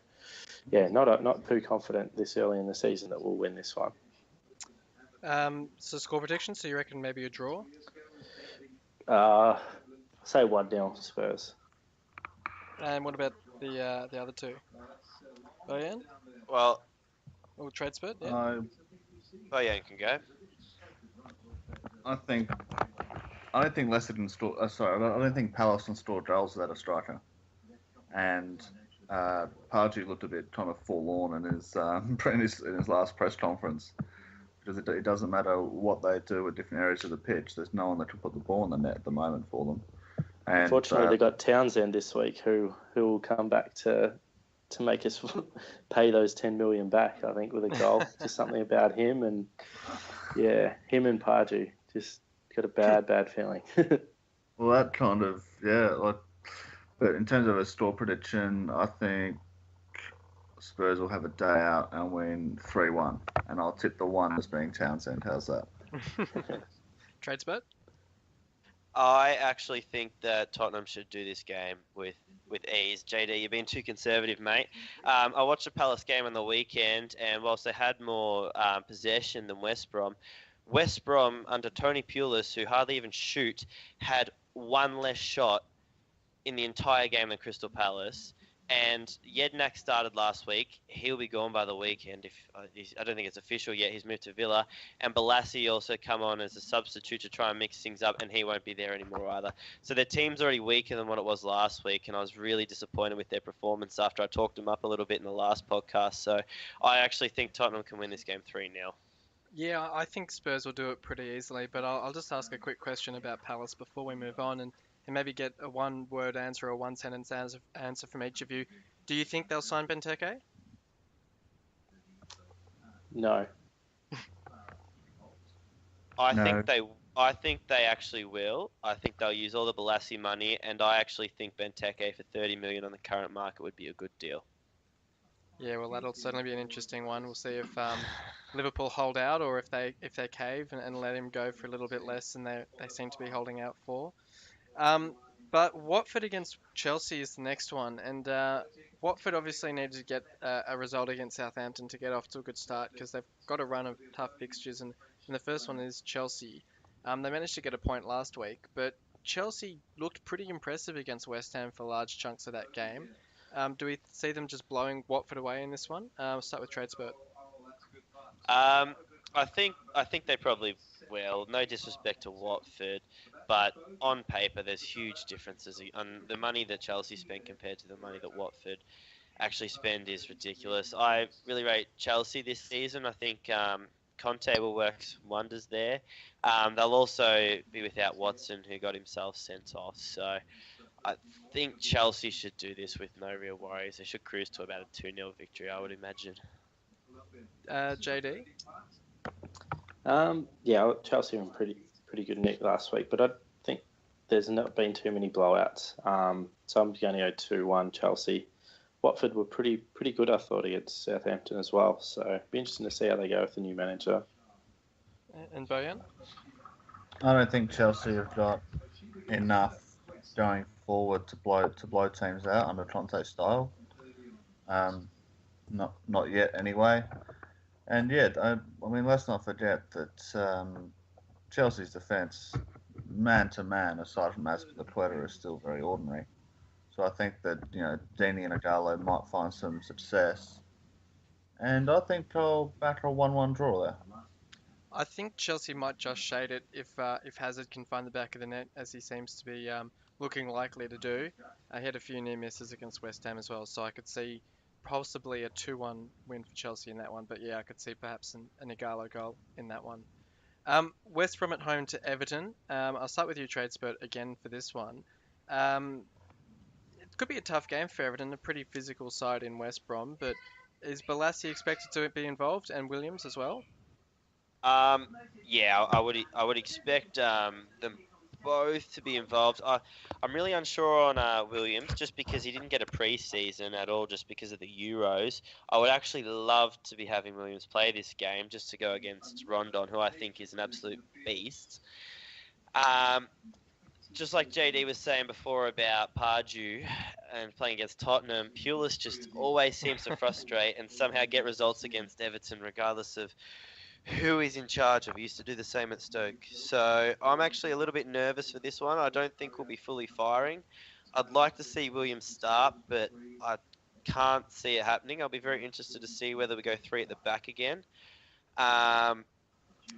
not too confident this early in the season that we'll win this one. So score prediction, so you reckon maybe a draw? Say 1-0 Spurs. And what about the other two? Bojan? Well, Or Tradespert, yeah? Bojan can go. I don't think Leicester can store. I don't think Palace can store goals without a striker. And Pardew looked a bit kind of forlorn in his last press conference, because it doesn't matter what they do with different areas of the pitch. There's no one that can put the ball in the net at the moment for them. And, unfortunately, they got Townsend this week, who will come back to make us pay those 10 million back, I think, with a goal. Just something about him, and him and Pardew just got a bad feeling. Well, that kind of but in terms of a score prediction, I think Spurs will have a day out and win 3-1, and I'll tip the one as being Townsend. How's that? Tradespert? I actually think that Tottenham should do this game with ease. JD, you've been too conservative, mate. I watched the Palace game on the weekend, and whilst they had more possession than West Brom under Tony Pulis, who hardly even shoot, had one less shot in the entire game than Crystal Palace. And Jednak started last week. He'll be gone by the weekend. I don't think it's official yet. He's moved to Villa. And Balassi also come on as a substitute to try and mix things up, and he won't be there anymore either. So their team's already weaker than what it was last week, and I was really disappointed with their performance after I talked them up a little bit in the last podcast. So I actually think Tottenham can win this game 3-0. Yeah, I think Spurs will do it pretty easily, but I'll just ask a quick question about Palace before we move on, and maybe get a one-word answer or a one-sentence answer from each of you. Do you think they'll sign Benteke? No. I think they actually will. I think they'll use all the Balassi money, and I actually think Benteke for 30 million on the current market would be a good deal. Yeah, well, that'll certainly be an interesting one. We'll see if Liverpool hold out, or if they cave and let him go for a little bit less than they seem to be holding out for. But Watford against Chelsea is the next one, and Watford obviously needed to get a result against Southampton to get off to a good start, because they've got a run of tough fixtures, and the first one is Chelsea. They managed to get a point last week, but Chelsea looked pretty impressive against West Ham for large chunks of that game. Do we see them just blowing Watford away in this one? We'll start with Tradespert. I think they probably will. No disrespect to Watford, but on paper there's huge differences on the money that Chelsea spent compared to the money that Watford actually spend is ridiculous. I really rate Chelsea this season. I think Conte will work wonders there. They'll also be without Watson, who got himself sent off. So I think Chelsea should do this with no real worries. They should cruise to about a 2-0 victory, I would imagine. JD? Yeah, Chelsea were in pretty good nick last week, but I think there's not been too many blowouts. So I'm going to go 2-1 Chelsea. Watford were pretty good, I thought, against Southampton as well. So it'd be interesting to see how they go with the new manager. And Bojan? I don't think Chelsea have got enough going forward to blow teams out under Conte's style. Not yet anyway. And yet, I mean, let's not forget that Chelsea's defence, man to man, aside from Azpilicueta, is still very ordinary. So I think that Dini and Igalo might find some success, and I think I'll back a 1-1 draw there. I think Chelsea might just shade it if Hazard can find the back of the net, as he seems to be looking likely to do. He had a few near misses against West Ham as well, so I could see possibly a 2-1 win for Chelsea in that one. But yeah, I could see perhaps an Igalo goal in that one. West Brom at home to Everton. I'll start with you, Tradespert, again for this one. It could be a tough game for Everton, a pretty physical side in West Brom, but is Balassi expected to be involved, and Williams as well? Yeah, I would expect them both to be involved. I'm really unsure on Williams, just because he didn't get a pre-season at all, just because of the Euros. I would actually love to be having Williams play this game, just to go against Rondon, who I think is an absolute beast. Just like JD was saying before about Pardew and playing against Tottenham, Pulis just always seems to frustrate and somehow get results against Everton, regardless of who is in charge of. He used to do the same at Stoke. So I'm actually a little bit nervous for this one. I don't think we'll be fully firing. I'd like to see Williams start, but I can't see it happening. I'll be very interested to see whether we go 3 at the back again.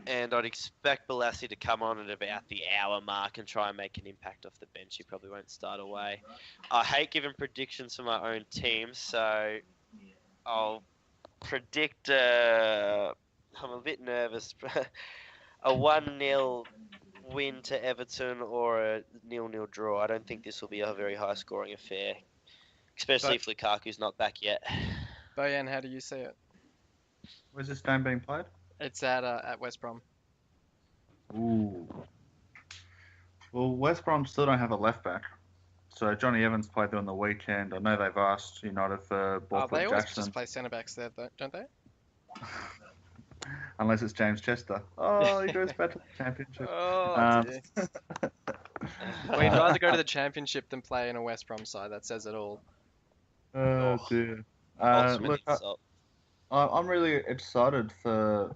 And I'd expect Balassi to come on at about the hour mark and try and make an impact off the bench. He probably won't start away. I hate giving predictions for my own team, so I'll predict... I'm a bit nervous. A 1-0 win to Everton or a 0-0 draw. I don't think this will be a very high-scoring affair, especially if Lukaku's not back yet. Bojan, how do you see it? Where's this game being played? It's at West Brom. Ooh. Well, West Brom still don't have a left back. So Johnny Evans played there on the weekend. I know they've asked United for Borthwick They always Jackson. just play centre backs there, though, don't they? Unless it's James Chester. Oh, he goes back to the Championship. Oh, dear. Well, he'd rather go to the Championship than play in a West Brom side. That says it all. Oh, dear. Ultimate Look, insult. I'm really excited for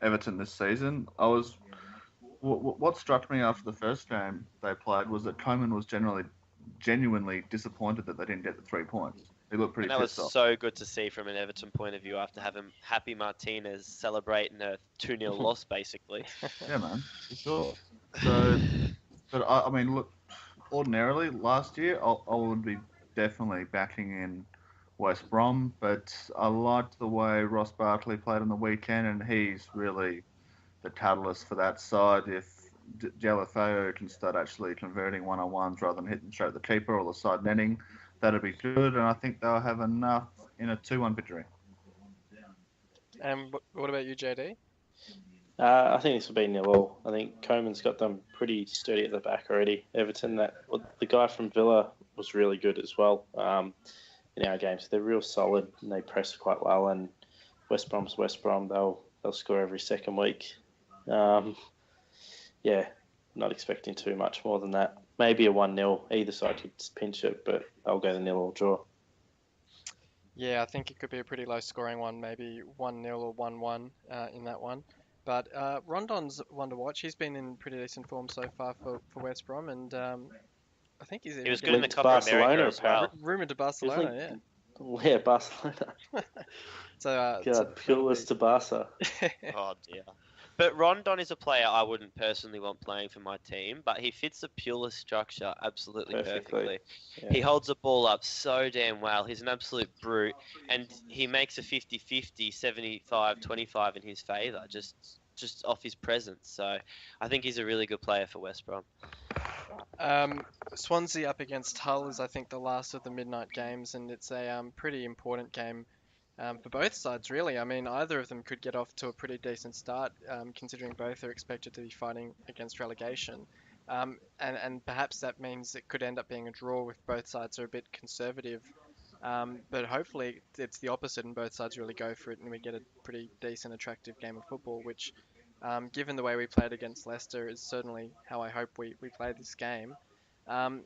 Everton this season. What struck me after the first game they played was that Koeman was genuinely disappointed that they didn't get the 3 points. He looked pretty And that was pissed off. so good to see from an Everton point of view after having Happy Martinez celebrating a 2-0 loss, basically. Yeah, man, for sure. So, but I mean, look, ordinarily last year I would be definitely backing in West Brom, but I liked the way Ross Barkley played on the weekend, and he's really the catalyst for that side. If Jalafeo can start actually converting one-on-ones rather than hitting straight at the keeper or the side netting, that'd be good, and I think they'll have enough in a 2-1 victory. And what about you, JD? I think this will be 0-0. I think Koeman's got them pretty sturdy at the back already. Everton, the guy from Villa was really good as well in our games. They're real solid and they press quite well. And West Brom's West Brom. They'll score every second week. Yeah, not expecting too much more than that. Maybe a 1-0. Either side could pinch it, but I'll go the 0-0 draw. Yeah, I think it could be a pretty low-scoring one, maybe 1-0 or 1-1 in that one. But Rondon's one to watch. He's been in pretty decent form so far for West Brom, and I think he was good in the Copa America as well. Rumoured to Barcelona, yeah. Yeah, Barcelona. So, God, Pulis to Barca. Oh dear. But Rondon is a player I wouldn't personally want playing for my team, but he fits the Pulis structure absolutely perfectly. Yeah. He holds the ball up so damn well. He's an absolute brute, and he makes a 50-50, 75-25 in his favour, just off his presence. So I think he's a really good player for West Brom. Swansea up against Hull is, I think, the last of the midnight games, and it's a pretty important game for both sides, really. I mean, either of them could get off to a pretty decent start, considering both are expected to be fighting against relegation. And perhaps that means it could end up being a draw if both sides are a bit conservative. But hopefully it's the opposite and both sides really go for it and we get a pretty decent, attractive game of football, which, given the way we played against Leicester, is certainly how I hope we play this game. Um,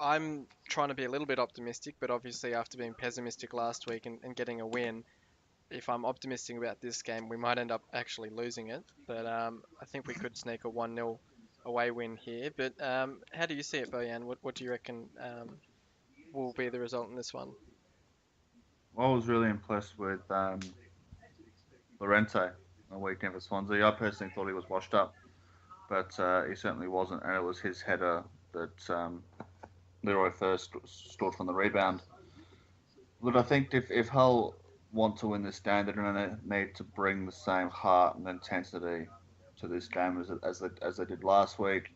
I'm trying to be a little bit optimistic, but obviously after being pessimistic last week and getting a win, if I'm optimistic about this game, we might end up actually losing it. But I think we could sneak a 1-0 away win here. But how do you see it, Bojan? What do you reckon will be the result in this one? I was really impressed with Lorente on the weekend for Swansea. I personally thought he was washed up, but he certainly wasn't, and it was his header that Leroy first scored from the rebound. But I think if Hull want to win this game, they're going to need to bring the same heart and intensity to this game as they did last week.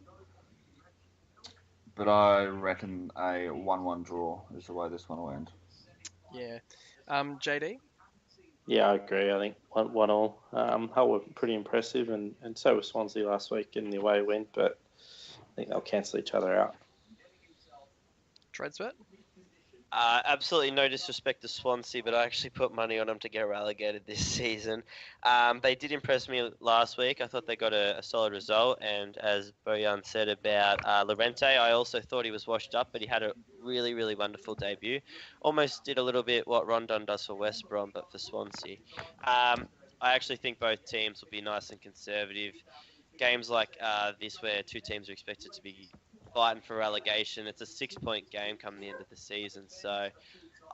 But I reckon a 1-1 draw is the way this one will end. Yeah. JD? Yeah, I agree. I think 1-1 Hull were pretty impressive, and so was Swansea last week in the away win, but I think they'll cancel each other out. Tradespert? Absolutely no disrespect to Swansea, but I actually put money on them to get relegated this season. They did impress me last week. I thought they got a solid result, and as Bojan said about Lorente, I also thought he was washed up, but he had a really, really wonderful debut. Almost did a little bit what Rondon does for West Brom, but for Swansea. I actually think both teams will be nice and conservative. Games like this, where two teams are expected to be fighting for relegation, it's a 6-point game come the end of the season. So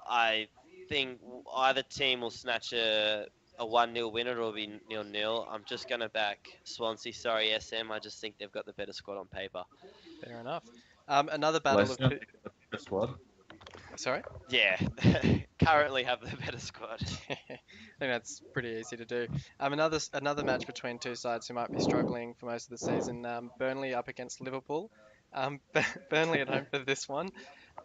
I think either team will snatch a 1-0 win, or it'll be 0-0. I'm just going to back Swansea. Sorry, SM. I just think they've got the better squad on paper. Fair enough. Another battle Leicester, of... the squad. Sorry? Yeah, currently have the better squad. I think that's pretty easy to do. Another match between two sides who might be struggling for most of the season. Burnley up against Liverpool. Burnley at home for this one.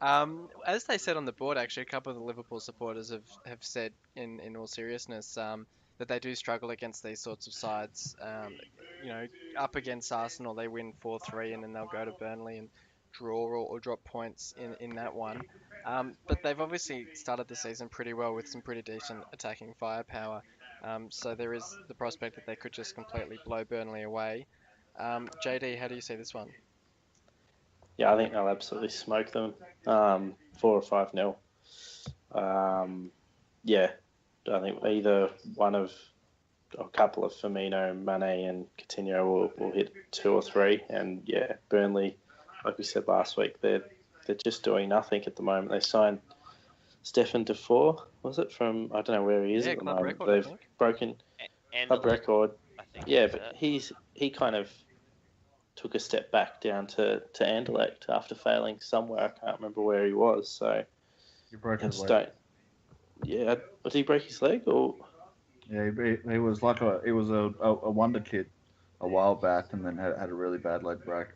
As they said on the board, actually, a couple of the Liverpool supporters have said, in all seriousness, that they do struggle against these sorts of sides. Up against Arsenal, they win 4-3, and then they'll go to Burnley and draw or drop points in that one. But they've obviously started the season pretty well with some pretty decent attacking firepower. So there is the prospect that they could just completely blow Burnley away. JD, how do you see this one? Yeah, I think they'll absolutely smoke them, 4 or 5-0. Yeah, I think either one of a couple of Firmino, Mane, and Coutinho will hit 2 or 3. And yeah, Burnley, like we said last week, they're just doing nothing at the moment. They signed Stefan Defour, was it, from, I don't know where he is at the club moment. record, They've broken club record. I think. Yeah, but he kind of took a step back down to Anderlecht after failing somewhere. I can't remember where he was. So He broke his leg. Yeah, did he break his leg or? Yeah, he was like a wonder kid a while back, and then had a really bad leg break.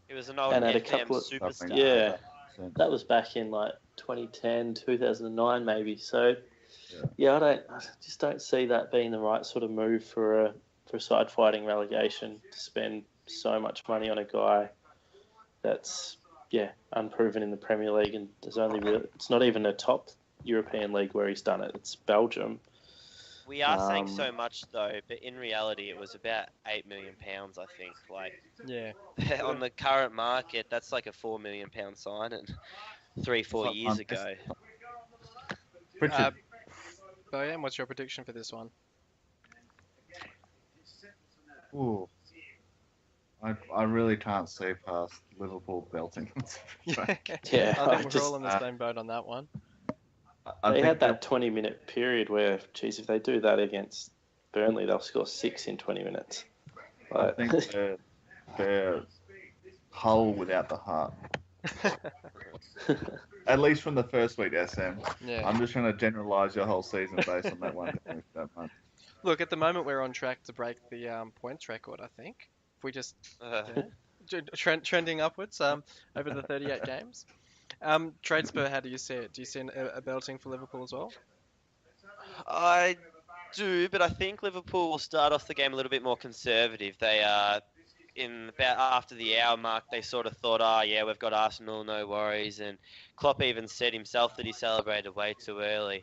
It was an old And had a FM couple of- superstar. Yeah, that was back in like 2010, 2009 maybe. So yeah, I just don't see that being the right sort of move for a side fighting relegation, to spend so much money on a guy that's unproven in the Premier League, and it's not even a top European league where he's done it. It's Belgium. We are saying so much though, but in reality, it was about £8 million, I think. Like, Yeah. on the current market, that's like a £4 million signing 3-4 years ago. Bojan, what's your prediction for this one? Ooh. I really can't see past Liverpool belting. Yeah, Yeah, I think we're all in the same boat on that one. I They think had that 20-minute period where, geez, if they do that against Burnley, they'll score 6 in 20 minutes. I think they're Hull without the heart. At least from the first week, SM. Yeah. I'm just trying to generalise your whole season based on that one game, if you don't mind. Look, at the moment we're on track to break the points record. I think if we just trending upwards over the 38 games. Tradespert, how do you see it? Do you see a belting for Liverpool as well? I do, but I think Liverpool will start off the game a little bit more conservative. They in about after the hour mark, they sort of thought, oh yeah, we've got Arsenal, no worries. And Klopp even said himself that he celebrated way too early.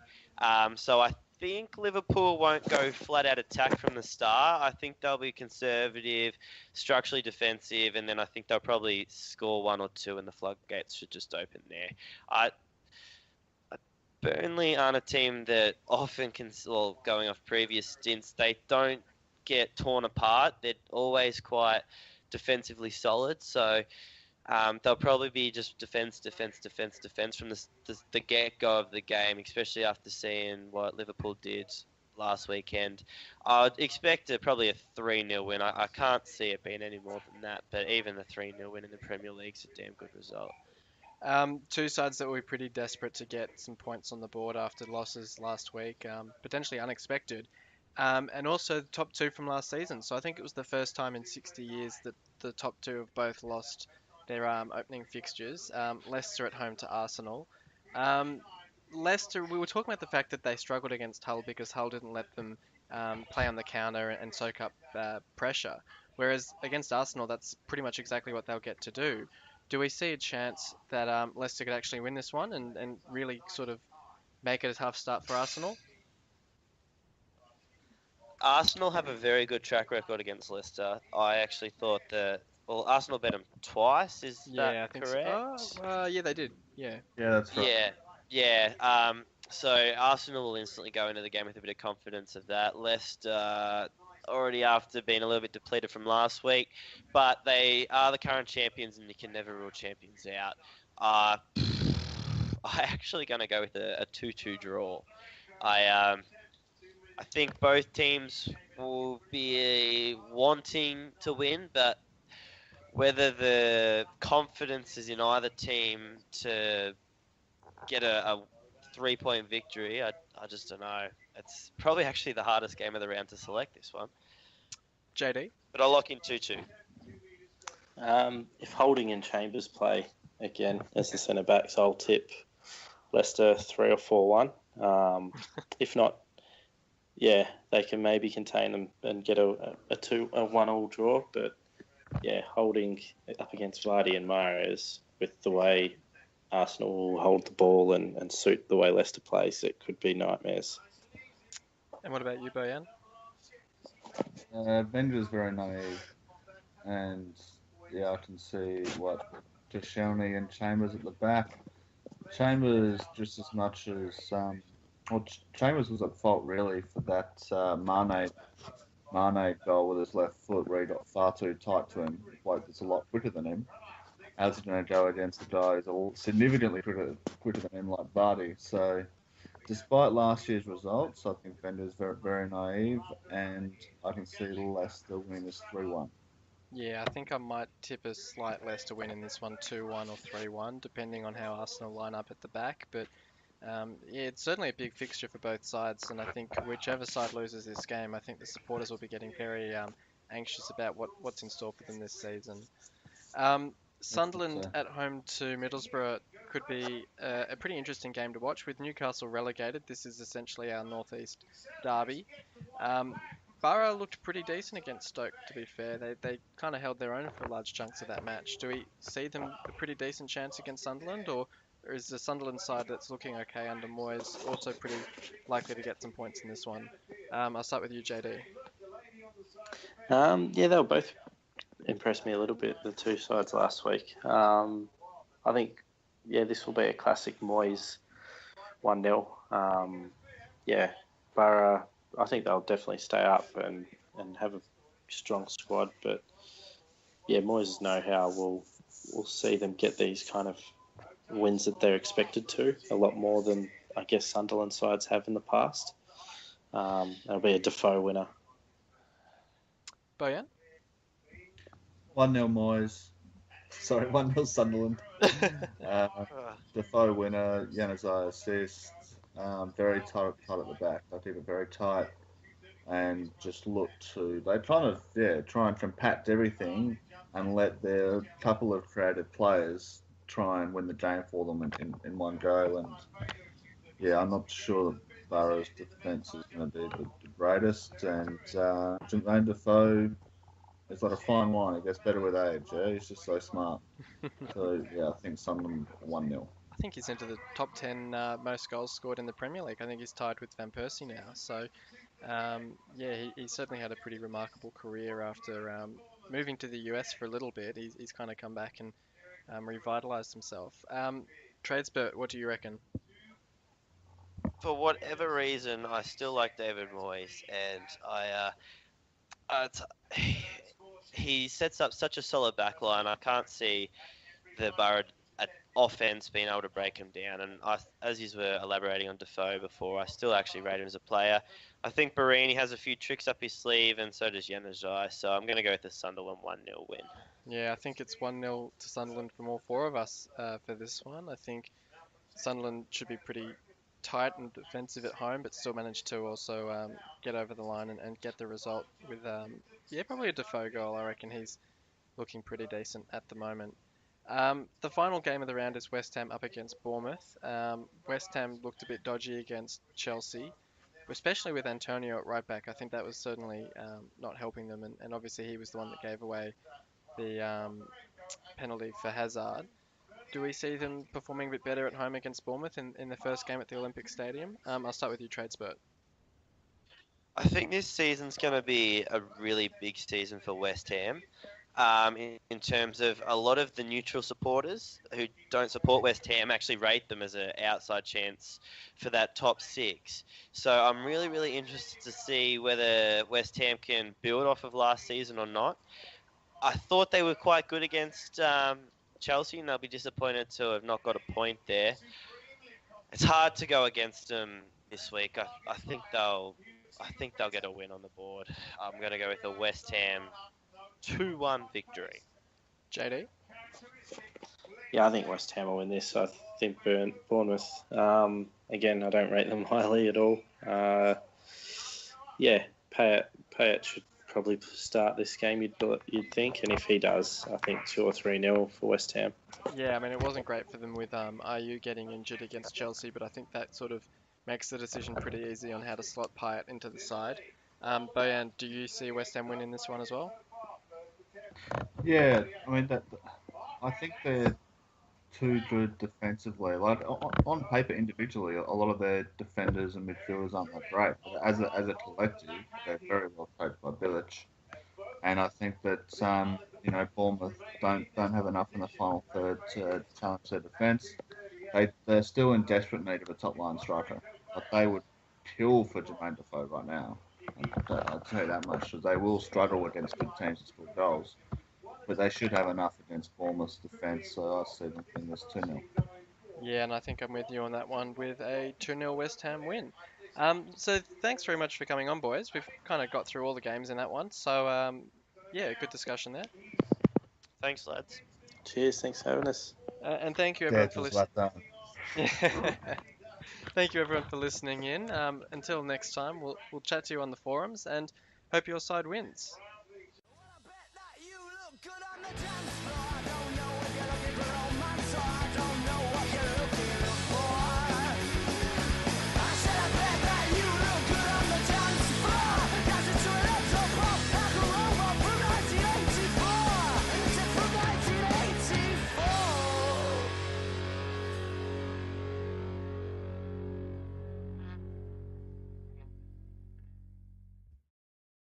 So I think Liverpool won't go flat out attack from the start. I think they'll be conservative, structurally defensive, and then I think they'll probably score 1 or 2, and the floodgates should just open there. Burnley aren't a team that often going off previous stints, they don't get torn apart. They're always quite defensively solid. So they'll probably be just defence from the get-go of the game, especially after seeing what Liverpool did last weekend. I'd expect probably a 3-0 win. I can't see it being any more than that, but even the 3-0 win in the Premier League's a damn good result. Two sides that were pretty desperate to get some points on the board after losses last week, potentially unexpected, and also the top two from last season. So I think it was the first time in 60 years that the top two have both lost their opening fixtures. Leicester at home to Arsenal. Leicester, we were talking about the fact that they struggled against Hull because Hull didn't let them play on the counter and soak up pressure. Whereas against Arsenal, that's pretty much exactly what they'll get to do. Do we see a chance that Leicester could actually win this one and really sort of make it a tough start for Arsenal? Arsenal have a very good track record against Leicester. I actually thought Arsenal beat them twice. Is Yeah, I that think correct? so. Yeah, they did. Yeah. Yeah, that's right. Yeah. So Arsenal will instantly go into the game with a bit of confidence of that. Leicester already after being a little bit depleted from last week, but they are the current champions, and you can never rule champions out. I'm actually going to go with a 2-2 draw. I think both teams will be wanting to win, but whether the confidence is in either team to get a 3-point victory, I just don't know. It's probably actually the hardest game of the round to select, this one. JD? But I'll lock in 2-2. If Holding and Chambers play again as the centre backs, I'll tip Leicester 3 or 4-1. If not, yeah, they can maybe contain them and get a 1-1 draw. But yeah, Holding up against Vardy and Mahrez with the way Arsenal will hold the ball and suit the way Leicester plays, it could be nightmares. And what about you, Boyan? Wenger's very naive, and yeah, I can see what Deschamps and Chambers at the back. Chambers just as much as Chambers was at fault really for that Mane goal with his left foot where he got far too tight to him. Like that's a lot quicker than him. How's it going to go against a guy who's significantly quicker than him like Vardy? So, despite last year's results, I think Wenger's very, very naive, and I can see Leicester winning this 3-1. Yeah, I think I might tip a slight Leicester win in this one, 2-1 or 3-1, depending on how Arsenal line up at the back. But yeah, it's certainly a big fixture for both sides, and I think whichever side loses this game, I think the supporters will be getting very anxious about what's in store for them this season. Sunderland at home to Middlesbrough could be a pretty interesting game to watch. With Newcastle relegated, this is essentially our northeast derby. Borough looked pretty decent against Stoke, to be fair. They kind of held their own for large chunks of that match. Do we see them a pretty decent chance against Sunderland, or is the Sunderland side that's looking okay under Moyes also pretty likely to get some points in this one? I'll start with you, JD. Yeah, they were both impressed me a little bit, the two sides last week. I think, yeah, this will be a classic Moyes 1-0. Yeah, Borough, I think they'll definitely stay up and have a strong squad. But, yeah, Moyes' know-how will see them get these kind of wins that they're expected to, a lot more than I guess Sunderland sides have in the past. That'll be a Defoe winner. Bojan? 1-0 Moyes. Sorry, 1-0 Sunderland. Defoe winner, Januzaj assist. Very tight at the back. They keep it very tight and just look to. They try and compact everything and let their couple of creative players try and win the game for them in one go. And yeah, I'm not sure that Barrow's defence is going to be the greatest. And Jermaine Defoe is like a fine wine. It gets better with age. Yeah, he's just so smart. So yeah, I think Sunderland 1-0. I think he's into the top 10 most goals scored in the Premier League. I think he's tied with Van Persie now. So, yeah, he certainly had a pretty remarkable career after moving to the US for a little bit. He's kind of come back and revitalised himself. Tradespert, what do you reckon? For whatever reason, I still like David Moyes, and he sets up such a solid backline. I can't see the Borough offense being able to break him down. And as you were elaborating on Defoe before, I still actually rate him as a player. I think Barini has a few tricks up his sleeve, and so does Januzaj. So I'm going to go with the Sunderland 1-0 win. Yeah, I think it's 1-0 to Sunderland from all four of us for this one. I think Sunderland should be pretty tight and defensive at home, but still manage to also get over the line and get the result with, probably a Defoe goal. I reckon he's looking pretty decent at the moment. The final game of the round is West Ham up against Bournemouth. West Ham looked a bit dodgy against Chelsea, especially with Antonio at right back. I think that was certainly not helping them, and obviously he was the one that gave away the penalty for Hazard. Do we see them performing a bit better at home against Bournemouth in the first game at the Olympic Stadium? I'll start with you, Tradespert. I think this season's going to be a really big season for West Ham. In terms of a lot of the neutral supporters who don't support West Ham actually rate them as an outside chance for that top six. So I'm really, really interested to see whether West Ham can build off of last season or not. I thought they were quite good against Chelsea, and they'll be disappointed to have not got a point there. It's hard to go against them this week. I think they'll get a win on the board. I'm going to go with a West Ham 2-1 victory. JD? Yeah, I think West Ham will win this. I think Bournemouth, again, I don't rate them highly at all. Payet should probably start this game, you'd think, and if he does, I think 2 or 3-0 for West Ham. Yeah, I mean, it wasn't great for them with Ayew getting injured against Chelsea, but I think that sort of makes the decision pretty easy on how to slot Payet into the side. Bojan, do you see West Ham winning this one as well? Yeah, I mean I think they're too good defensively. Like on paper, individually, a lot of their defenders and midfielders aren't that great. But as a collective, they're very well coached by Bilic, and I think that Bournemouth don't have enough in the final third to challenge their defence. They're still in desperate need of a top line striker. But they would kill for Jermaine Defoe right now. I'll tell you that much. They will struggle against good teams to score goals, but they should have enough against Bournemouth's defence, so I see them win this 2-0. Yeah, and I think I'm with you on that one with a 2-0 West Ham win. So thanks very much for coming on, boys. We've kind of got through all the games in that one, so good discussion there. Thanks, lads. Cheers, thanks for having us. And thank you everyone for listening. Thank you everyone for listening in. Until next time, we'll chat to you on the forums and hope your side wins.